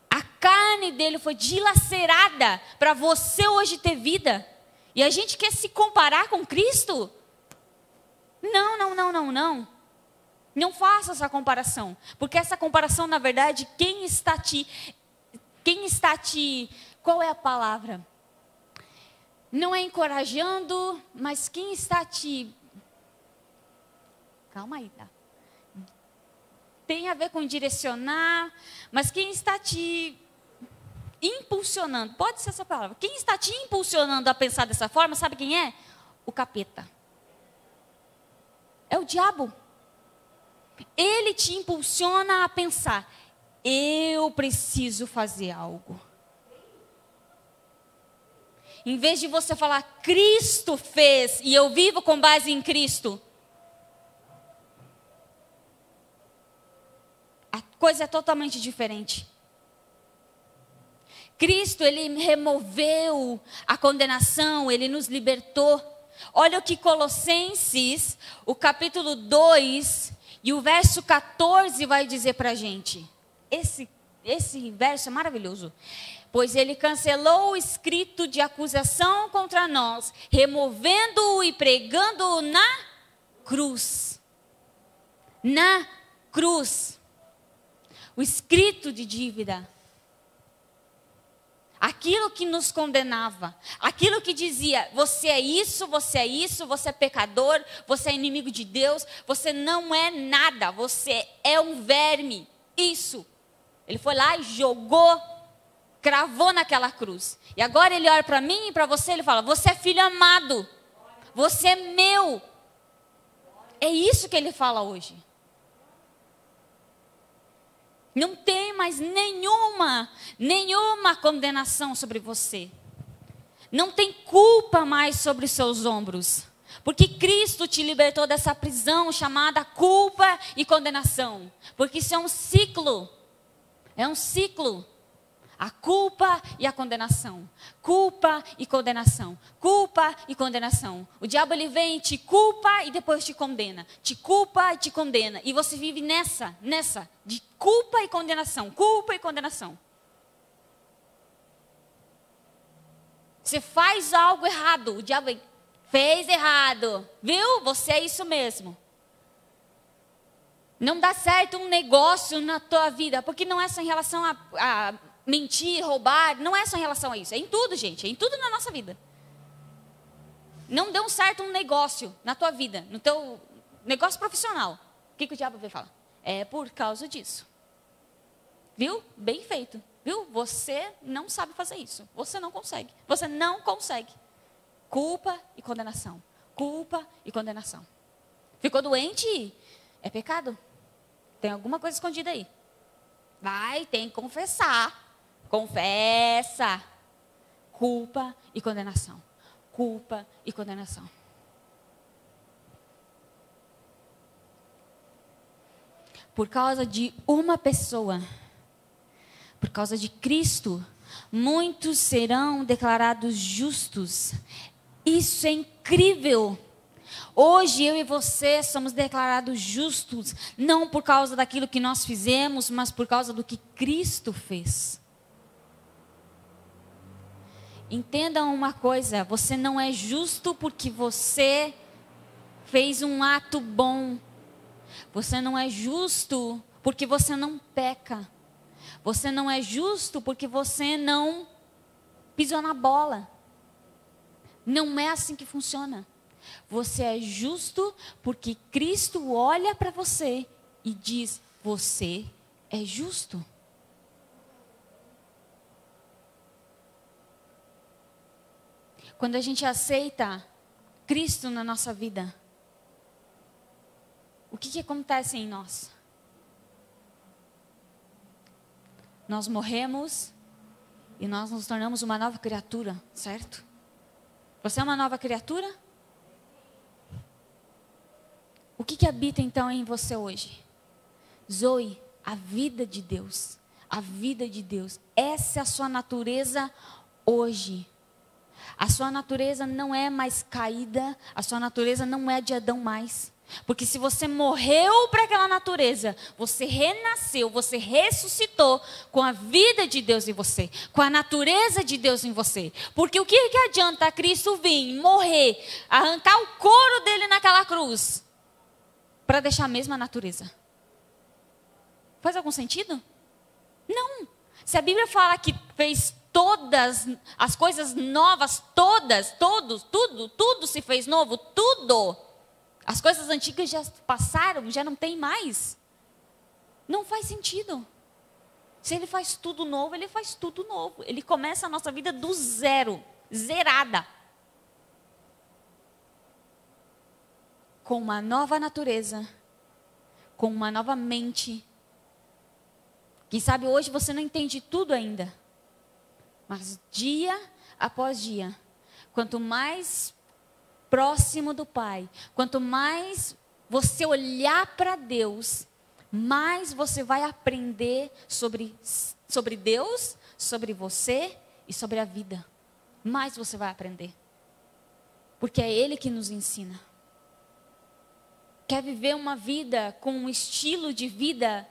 a carne dele foi dilacerada para você hoje ter vida. E a gente quer se comparar com Cristo? Não. Não faça essa comparação. Porque essa comparação, na verdade, quem está te, qual é a palavra? Não é encorajando, mas quem está te, calma aí, tá? Tem a ver com direcionar, mas quem está te impulsionando, pode ser essa palavra. Quem está te impulsionando a pensar dessa forma, sabe quem é? O capeta. É o diabo. Ele te impulsiona a pensar, eu preciso fazer algo. Em vez de você falar, Cristo fez e eu vivo com base em Cristo, a coisa é totalmente diferente. Cristo, ele removeu a condenação, ele nos libertou. Olha o que Colossenses, o capítulo 2 e o verso 14 vai dizer para a gente. Esse verso é maravilhoso. Pois ele cancelou o escrito de acusação contra nós, removendo-o e pregando-o na cruz. Na cruz. O escrito de dívida. Aquilo que nos condenava, aquilo que dizia, você é isso, você é pecador, você é inimigo de Deus, você não é nada, você é um verme, isso. Ele foi lá e jogou, cravou naquela cruz. E agora ele olha para mim e para você, ele fala, você é filho amado, você é meu. É isso que ele fala hoje. Não tem mais nenhuma condenação sobre você. Não tem culpa mais sobre os seus ombros. Porque Cristo te libertou dessa prisão chamada culpa e condenação. Porque isso é um ciclo. É um ciclo. A culpa e a condenação. Culpa e condenação. Culpa e condenação. O diabo ele vem, te culpa e depois te condena. Te culpa e te condena. E você vive nessa, de culpa e condenação. Culpa e condenação. Você faz algo errado. O diabo vem, fez errado. Viu? Você é isso mesmo. Não dá certo um negócio na tua vida. Porque não é só em relação a mentir, roubar, não é só em relação a isso. É em tudo, gente. É em tudo na nossa vida. Não deu certo um negócio na tua vida, no teu negócio profissional. O que o diabo vem falar? É por causa disso. Viu? Bem feito. Viu? Você não sabe fazer isso. Você não consegue. Você não consegue. Culpa e condenação. Culpa e condenação. Ficou doente? É pecado. Tem alguma coisa escondida aí. Vai, tem que confessar. Confessa. Culpa e condenação. Culpa e condenação. Por causa de uma pessoa, por causa de Cristo, muitos serão declarados justos. Isso é incrível. Hoje eu e você somos declarados justos, não por causa daquilo que nós fizemos, mas por causa do que Cristo fez. Entendam uma coisa, você não é justo porque você fez um ato bom. Você não é justo porque você não peca. Você não é justo porque você não pisou na bola. Não é assim que funciona. Você é justo porque Cristo olha para você e diz: você é justo. Quando a gente aceita Cristo na nossa vida, o que acontece em nós? Nós morremos e nós nos tornamos uma nova criatura, certo? Você é uma nova criatura? O que habita então em você hoje? Zoe, a vida de Deus. A vida de Deus. Essa é a sua natureza hoje. A sua natureza não é mais caída. A sua natureza não é de Adão mais. Porque se você morreu para aquela natureza, você renasceu, você ressuscitou com a vida de Deus em você, com a natureza de Deus em você. Porque o que adianta Cristo vir, morrer, arrancar o couro dele naquela cruz, para deixar a mesma natureza? Faz algum sentido? Não. Se a Bíblia fala que fez todas as coisas novas, tudo se fez novo, tudo. As coisas antigas já passaram, já não tem mais. Não faz sentido. Se ele faz tudo novo, ele faz tudo novo. Ele começa a nossa vida do zero, zerada. Com uma nova natureza, com uma nova mente. Quem sabe hoje você não entende tudo ainda. Mas dia após dia, quanto mais próximo do Pai, quanto mais você olhar para Deus, mais você vai aprender sobre Deus, sobre você e sobre a vida. Mais você vai aprender. Porque é Ele que nos ensina. Quer viver uma vida com um estilo de vida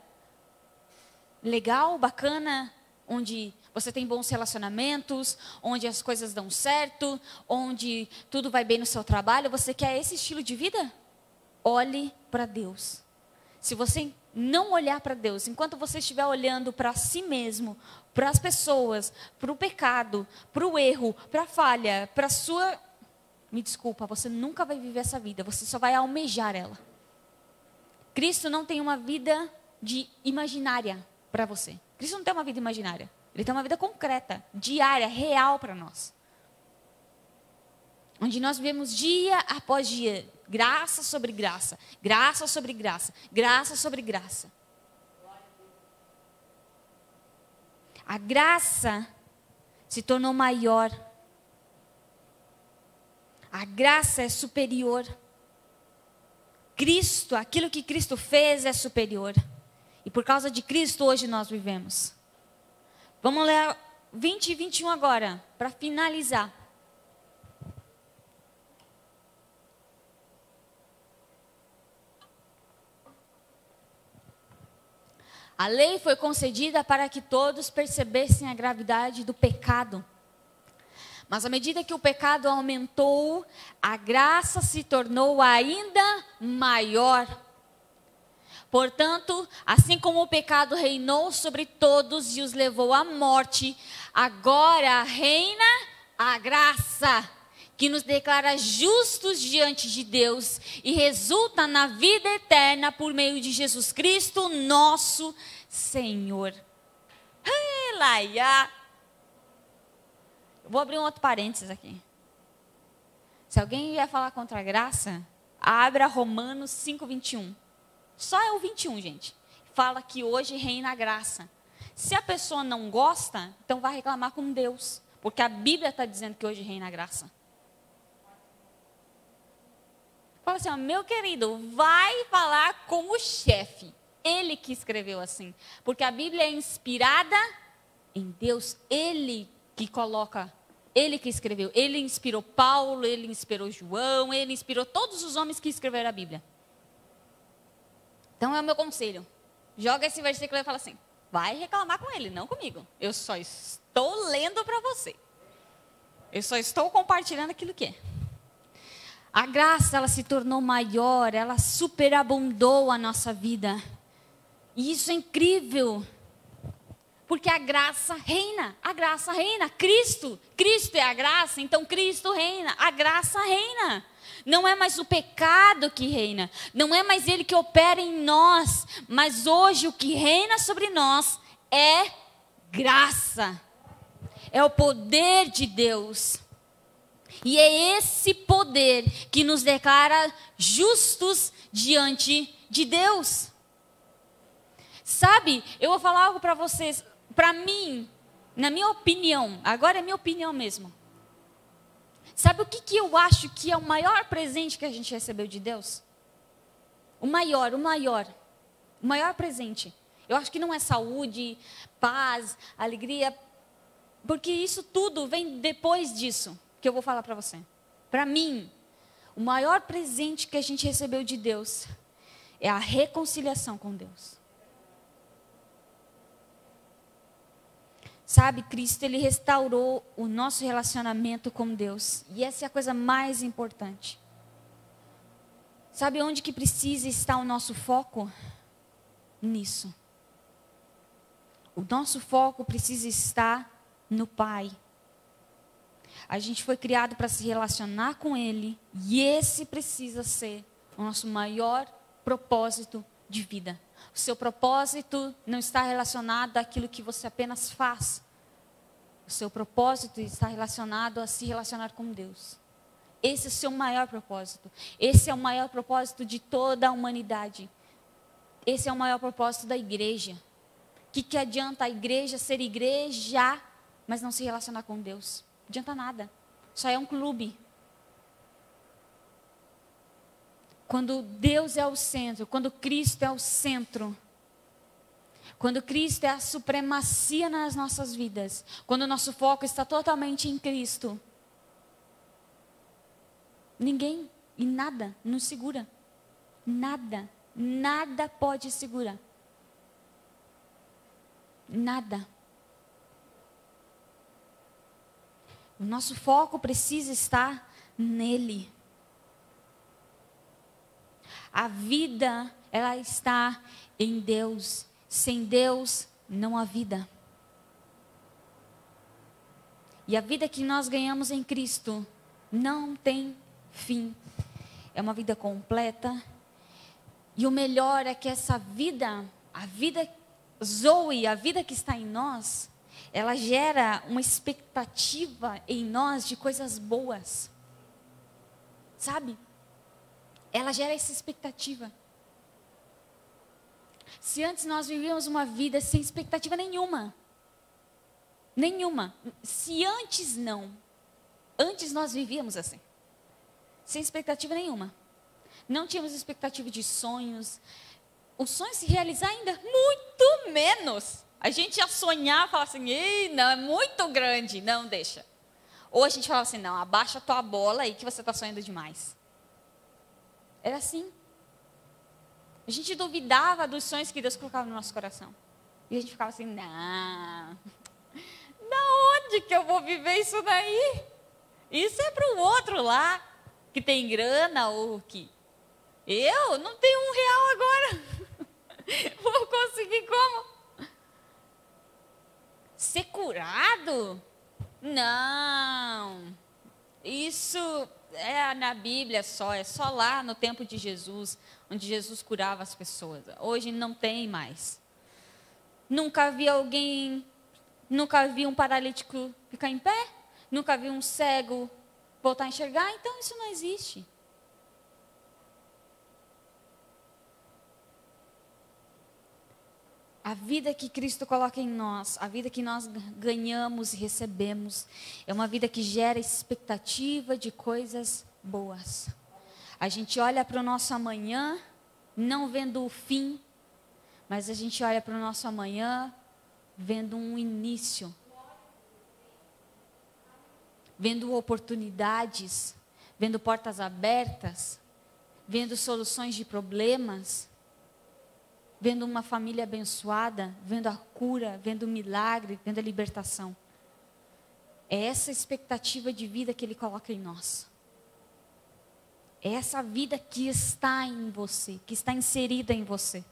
legal, bacana, onde você tem bons relacionamentos, onde as coisas dão certo, onde tudo vai bem no seu trabalho? Você quer esse estilo de vida? Olhe para Deus. Se você não olhar para Deus, enquanto você estiver olhando para si mesmo, para as pessoas, para o pecado, para o erro, para a falha, para a sua... Me desculpa, você nunca vai viver essa vida, você só vai almejar ela. Cristo não tem uma vida imaginária para você. Cristo não tem uma vida imaginária. Ele tem uma vida concreta, diária, real para nós. Onde nós vivemos dia após dia, graça sobre graça, graça sobre graça, graça sobre graça. A graça se tornou maior. A graça é superior. Cristo, aquilo que Cristo fez é superior. E por causa de Cristo hoje nós vivemos. Vamos ler 20 e 21 agora, para finalizar. A lei foi concedida para que todos percebessem a gravidade do pecado. Mas à medida que o pecado aumentou, a graça se tornou ainda maior. Portanto, assim como o pecado reinou sobre todos e os levou à morte, agora reina a graça, que nos declara justos diante de Deus e resulta na vida eterna por meio de Jesus Cristo, nosso Senhor. Elaia. Vou abrir um outro parênteses aqui. Se alguém vier falar contra a graça, abra Romanos 5:21. Só é o 21, gente. Fala que hoje reina a graça. Se a pessoa não gosta, então vai reclamar com Deus. Porque a Bíblia está dizendo que hoje reina a graça. Fala assim, ó, meu querido, vai falar com o chefe. Ele que escreveu assim. Porque a Bíblia é inspirada em Deus. Ele que coloca, ele que escreveu. Ele inspirou Paulo, ele inspirou João, ele inspirou todos os homens que escreveram a Bíblia. Então é o meu conselho. Joga esse versículo e fala assim, vai reclamar com ele, não comigo. Eu só estou lendo para você. Eu só estou compartilhando aquilo que é. A graça, ela se tornou maior, ela superabundou a nossa vida. E isso é incrível. Porque a graça reina, Cristo é a graça, então Cristo reina, a graça reina. Não é mais o pecado que reina, não é mais ele que opera em nós, mas hoje o que reina sobre nós é graça. É o poder de Deus. E é esse poder que nos declara justos diante de Deus. Sabe, eu vou falar algo para vocês. Para mim, na minha opinião, agora é minha opinião mesmo. Sabe o que eu acho que é o maior presente que a gente recebeu de Deus? O maior presente. Eu acho que não é saúde, paz, alegria, porque isso tudo vem depois disso, que eu vou falar para você. Para mim, o maior presente que a gente recebeu de Deus é a reconciliação com Deus. Sabe, Cristo, ele restaurou o nosso relacionamento com Deus. E essa é a coisa mais importante. Sabe onde que precisa estar o nosso foco? Nisso. O nosso foco precisa estar no Pai. A gente foi criado para se relacionar com Ele. E esse precisa ser o nosso maior propósito de vida. O seu propósito não está relacionado àquilo que você apenas faz. O seu propósito está relacionado a se relacionar com Deus. Esse é o seu maior propósito. Esse é o maior propósito de toda a humanidade. Esse é o maior propósito da igreja. O que adianta a igreja ser igreja, mas não se relacionar com Deus? Não adianta nada. Só é um clube. Quando Deus é o centro, quando Cristo é o centro, quando Cristo é a supremacia nas nossas vidas, quando o nosso foco está totalmente em Cristo, ninguém e nada nos segura. Nada pode segurar. Nada. O nosso foco precisa estar nele. A vida, ela está em Deus. Sem Deus, não há vida. E a vida que nós ganhamos em Cristo não tem fim. É uma vida completa. E o melhor é que essa vida, a vida Zoe, a vida que está em nós, ela gera uma expectativa em nós de coisas boas. Sabe? Ela gera essa expectativa. Se antes nós vivíamos uma vida sem expectativa nenhuma. Se antes não. Antes nós vivíamos assim. Sem expectativa nenhuma. Não tínhamos expectativa de sonhos. O sonho se realizar ainda muito menos. A gente ia sonhar e falar assim, ei, não, é muito grande. Não, deixa. Ou a gente falava assim, não, abaixa a tua bola aí que você está sonhando demais. Era assim. A gente duvidava dos sonhos que Deus colocava no nosso coração. E a gente ficava assim, não. Da onde que eu vou viver isso daí? Isso é para o outro lá, que tem grana ou que... Eu não tenho R$1 agora. Vou conseguir como? Ser curado? Não. Isso é na Bíblia só, é só lá no tempo de Jesus, onde Jesus curava as pessoas. Hoje não tem mais. Nunca vi um paralítico ficar em pé, nunca vi um cego voltar a enxergar, então isso não existe. A vida que Cristo coloca em nós, a vida que nós ganhamos e recebemos, é uma vida que gera expectativa de coisas boas. A gente olha para o nosso amanhã, não vendo o fim, mas a gente olha para o nosso amanhã, vendo um início. Vendo oportunidades, vendo portas abertas, vendo soluções de problemas, vendo uma família abençoada, vendo a cura, vendo o milagre, vendo a libertação. É essa expectativa de vida que Ele coloca em nós. É essa vida que está em você, que está inserida em você.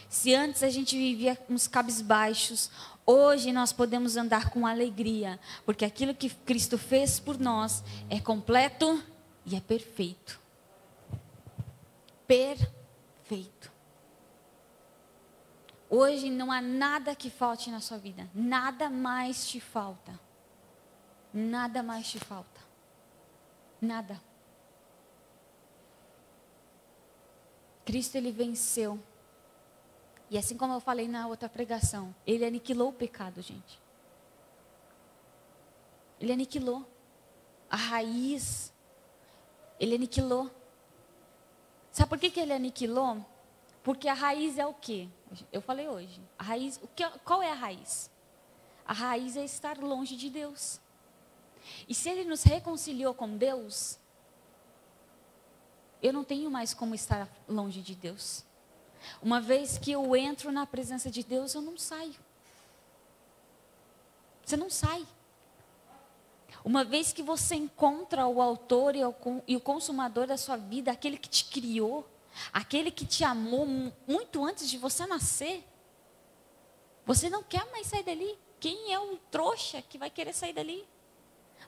Se antes a gente vivia uns cabisbaixos, hoje nós podemos andar com alegria, porque aquilo que Cristo fez por nós é completo e é perfeito. Perfeito. Hoje não há nada que falte na sua vida, nada mais te falta. Nada mais te falta. Nada. Cristo, ele venceu. E assim como eu falei na outra pregação, ele aniquilou o pecado, gente. Ele aniquilou a raiz. Ele aniquilou. Sabe por que ele aniquilou? Porque a raiz é o quê? Eu falei hoje. A raiz, qual é a raiz? A raiz é estar longe de Deus. E se ele nos reconciliou com Deus, eu não tenho mais como estar longe de Deus. Uma vez que eu entro na presença de Deus, eu não saio. Você não sai. Uma vez que você encontra o autor e o consumador da sua vida, aquele que te criou, aquele que te amou muito antes de você nascer, você não quer mais sair dali. Quem é o trouxa que vai querer sair dali?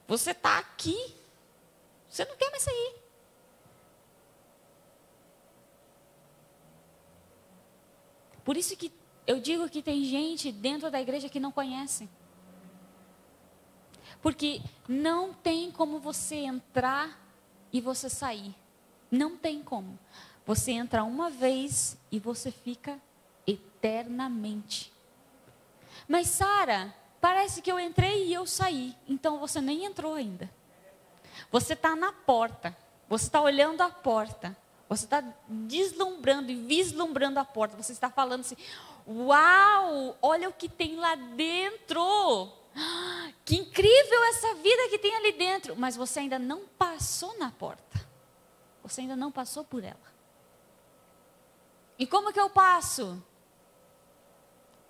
Você está aqui, você não quer mais sair. Por isso que eu digo que tem gente dentro da igreja que não conhece. Porque não tem como você entrar e você sair. Não tem como. Você entra uma vez e você fica eternamente. Mas Sara, parece que eu entrei e eu saí. Então você nem entrou ainda. Você está na porta. Você está olhando a porta. Você está deslumbrando e vislumbrando a porta. Você está falando assim, uau, olha o que tem lá dentro. Que incrível essa vida que tem ali dentro. Mas você ainda não passou na porta. Você ainda não passou por ela. E como que eu passo?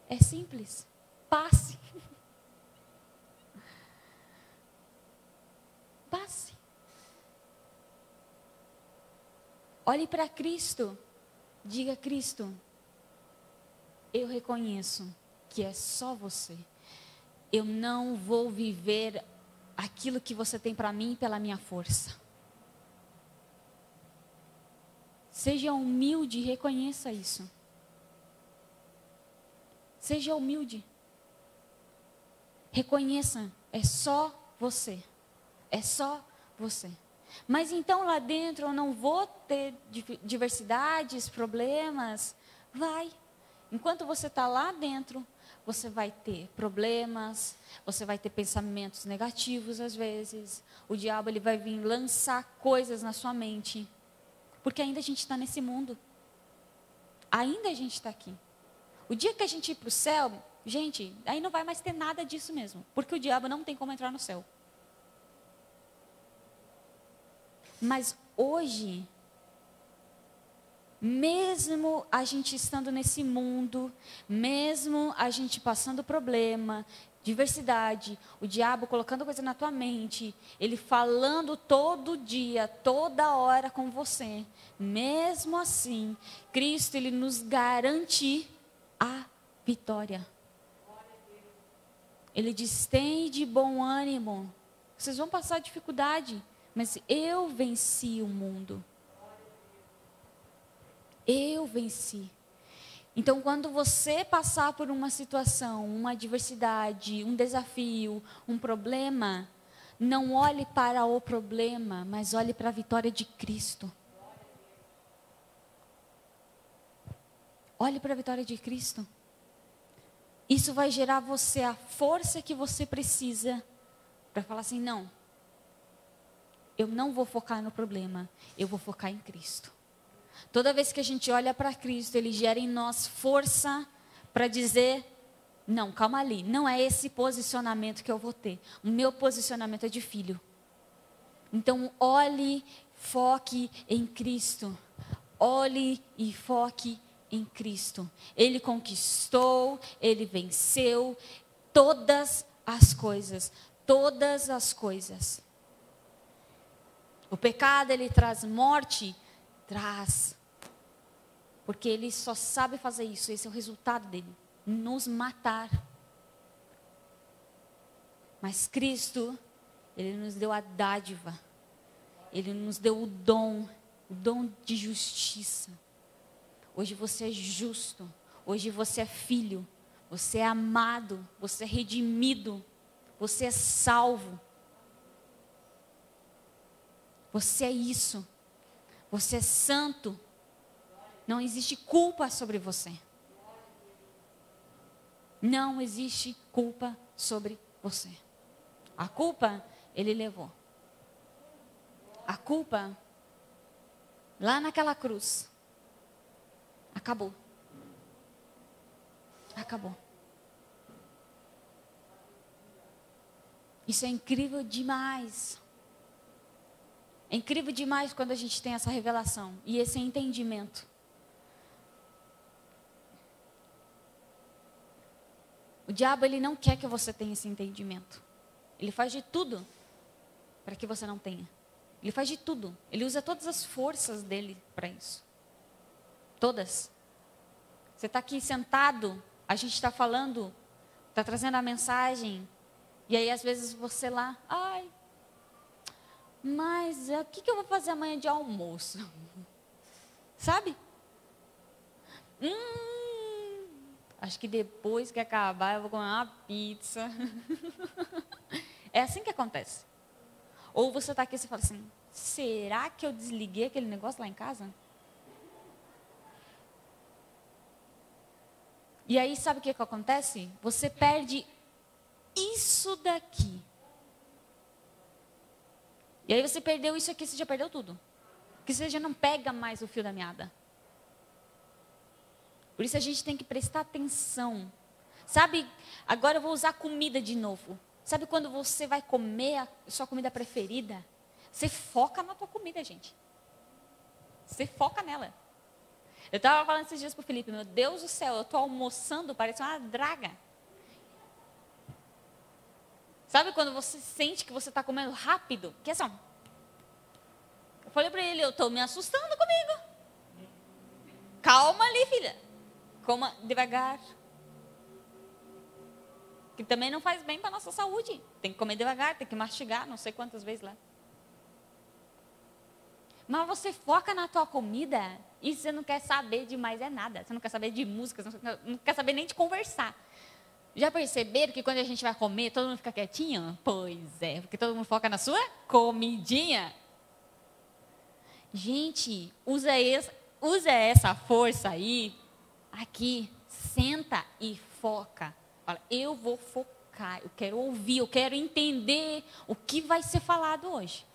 É simples. Passe. Passe. Olhe para Cristo. Diga, Cristo, eu reconheço que é só você. Eu não vou viver aquilo que você tem para mim pela minha força. Seja humilde e reconheça isso. Seja humilde. Reconheça, é só você. É só você. Mas então lá dentro eu não vou ter diversidades, problemas. Vai. Enquanto você está lá dentro, você vai ter problemas, você vai ter pensamentos negativos às vezes. O diabo ele vai vir lançar coisas na sua mente. Porque ainda a gente está nesse mundo. Ainda a gente está aqui. O dia que a gente ir para o céu, gente, aí não vai mais ter nada disso mesmo. Porque o diabo não tem como entrar no céu. Mas hoje, mesmo a gente estando nesse mundo, mesmo a gente passando problema, diversidade, o diabo colocando coisa na tua mente, ele falando todo dia, toda hora com você, mesmo assim, Cristo, ele nos garante a vitória. Ele diz, tem de bom ânimo, vocês vão passar dificuldade, mas eu venci o mundo. Eu venci. Então, quando você passar por uma situação, uma adversidade, um desafio, um problema, não olhe para o problema, mas olhe para a vitória de Cristo. Olhe para a vitória de Cristo. Isso vai gerar você a força que você precisa para falar assim, não. Eu não vou focar no problema, eu vou focar em Cristo. Toda vez que a gente olha para Cristo, Ele gera em nós força para dizer, não, calma ali, não é esse posicionamento que eu vou ter. O meu posicionamento é de filho. Então, olhe, foque em Cristo. Olhe e foque em Cristo. Ele conquistou, Ele venceu todas as coisas. Todas as coisas. O pecado, ele traz morte? Traz. Porque ele só sabe fazer isso, esse é o resultado dele, nos matar. Mas Cristo, ele nos deu a dádiva, ele nos deu o dom de justiça. Hoje você é justo, hoje você é filho, você é amado, você é redimido, você é salvo. Você é isso, você é santo, não existe culpa sobre você. Não existe culpa sobre você. A culpa, ele levou. A culpa, lá naquela cruz, acabou. Acabou. Isso é incrível demais. É incrível demais quando a gente tem essa revelação e esse entendimento. O diabo, ele não quer que você tenha esse entendimento. Ele faz de tudo para que você não tenha. Ele faz de tudo. Ele usa todas as forças dele para isso. Todas. Você está aqui sentado, a gente está falando, está trazendo a mensagem, e aí às vezes você lá, ai, mas o que eu vou fazer amanhã de almoço? Sabe? Acho que depois que acabar eu vou comer uma pizza. É assim que acontece. Ou você está aqui e você fala assim, será que eu desliguei aquele negócio lá em casa? E aí sabe o que acontece? Você perde isso daqui. E aí você perdeu isso aqui, você já perdeu tudo. Porque você já não pega mais o fio da meada. Por isso a gente tem que prestar atenção. Sabe, agora eu vou usar comida de novo. Sabe quando você vai comer a sua comida preferida? Você foca na tua comida, gente. Você foca nela. Eu estava falando esses dias para o Felipe, meu Deus do céu, eu estou almoçando, parece uma draga. Sabe quando você sente que você está comendo rápido? Que é só... Eu falei para ele, eu estou me assustando comigo. Calma ali, filha. Coma devagar. Que também não faz bem para a nossa saúde. Tem que comer devagar, tem que mastigar, não sei quantas vezes lá. Mas você foca na tua comida e você não quer saber de mais nada. Você não quer saber de música, não quer saber nem de conversar. Já perceberam que quando a gente vai comer, todo mundo fica quietinho? Pois é, porque todo mundo foca na sua comidinha. Gente, usa essa força aí, aqui, senta e foca. Fala, eu vou focar, eu quero ouvir, eu quero entender o que vai ser falado hoje.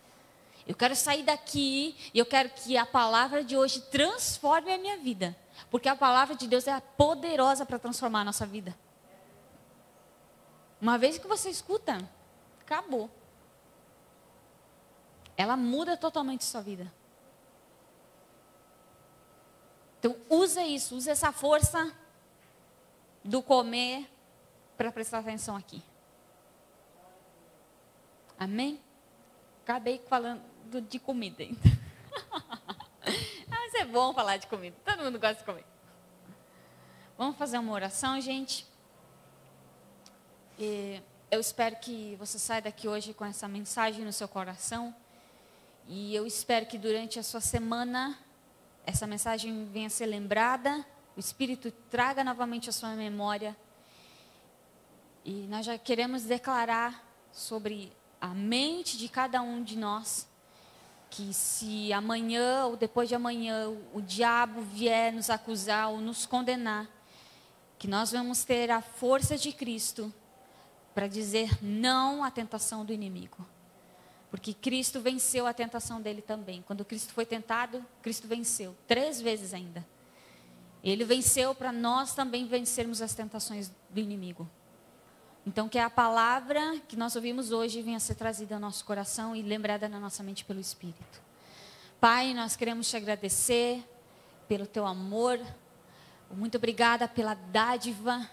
Eu quero sair daqui e eu quero que a palavra de hoje transforme a minha vida. Porque a palavra de Deus é poderosa para transformar a nossa vida. Uma vez que você escuta, acabou. Ela muda totalmente a sua vida. Então, usa isso, usa essa força do comer para prestar atenção aqui. Amém? Acabei falando de comida ainda. Mas é bom falar de comida, todo mundo gosta de comer. Vamos fazer uma oração, gente? E eu espero que você saia daqui hoje com essa mensagem no seu coração. E eu espero que durante a sua semana, essa mensagem venha a ser lembrada. O Espírito traga novamente a sua memória. E nós já queremos declarar sobre a mente de cada um de nós, que se amanhã ou depois de amanhã o diabo vier nos acusar ou nos condenar, que nós vamos ter a força de Cristo para dizer não à tentação do inimigo. Porque Cristo venceu a tentação dele também. Quando Cristo foi tentado, Cristo venceu 3 vezes ainda. Ele venceu para nós também vencermos as tentações do inimigo. Então, que a palavra que nós ouvimos hoje venha a ser trazida ao nosso coração e lembrada na nossa mente pelo Espírito. Pai, nós queremos te agradecer pelo teu amor. Muito obrigada pela dádiva.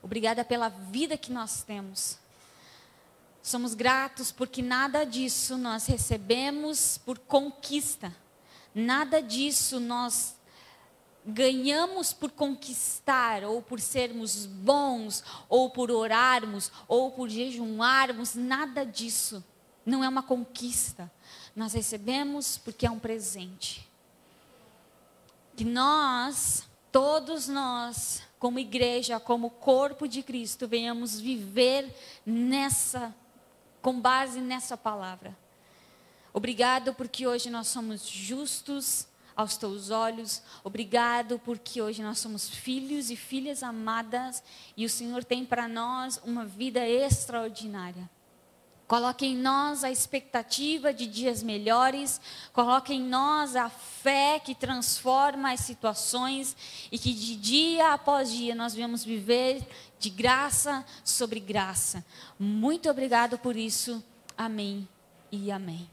Obrigada pela vida que nós temos. Somos gratos porque nada disso nós recebemos por conquista. Nada disso nós ganhamos por conquistar, ou por sermos bons, ou por orarmos, ou por jejuarmos. Nada disso. Não é uma conquista. Nós recebemos porque é um presente. Que nós, todos nós, como igreja, como corpo de Cristo, venhamos viver com base nessa palavra. Obrigado porque hoje nós somos justos aos teus olhos. Obrigado porque hoje nós somos filhos e filhas amadas e o Senhor tem para nós uma vida extraordinária. Coloque em nós a expectativa de dias melhores, coloque em nós a fé que transforma as situações e que de dia após dia nós venhamos viver de graça sobre graça. Muito obrigado por isso. Amém e amém.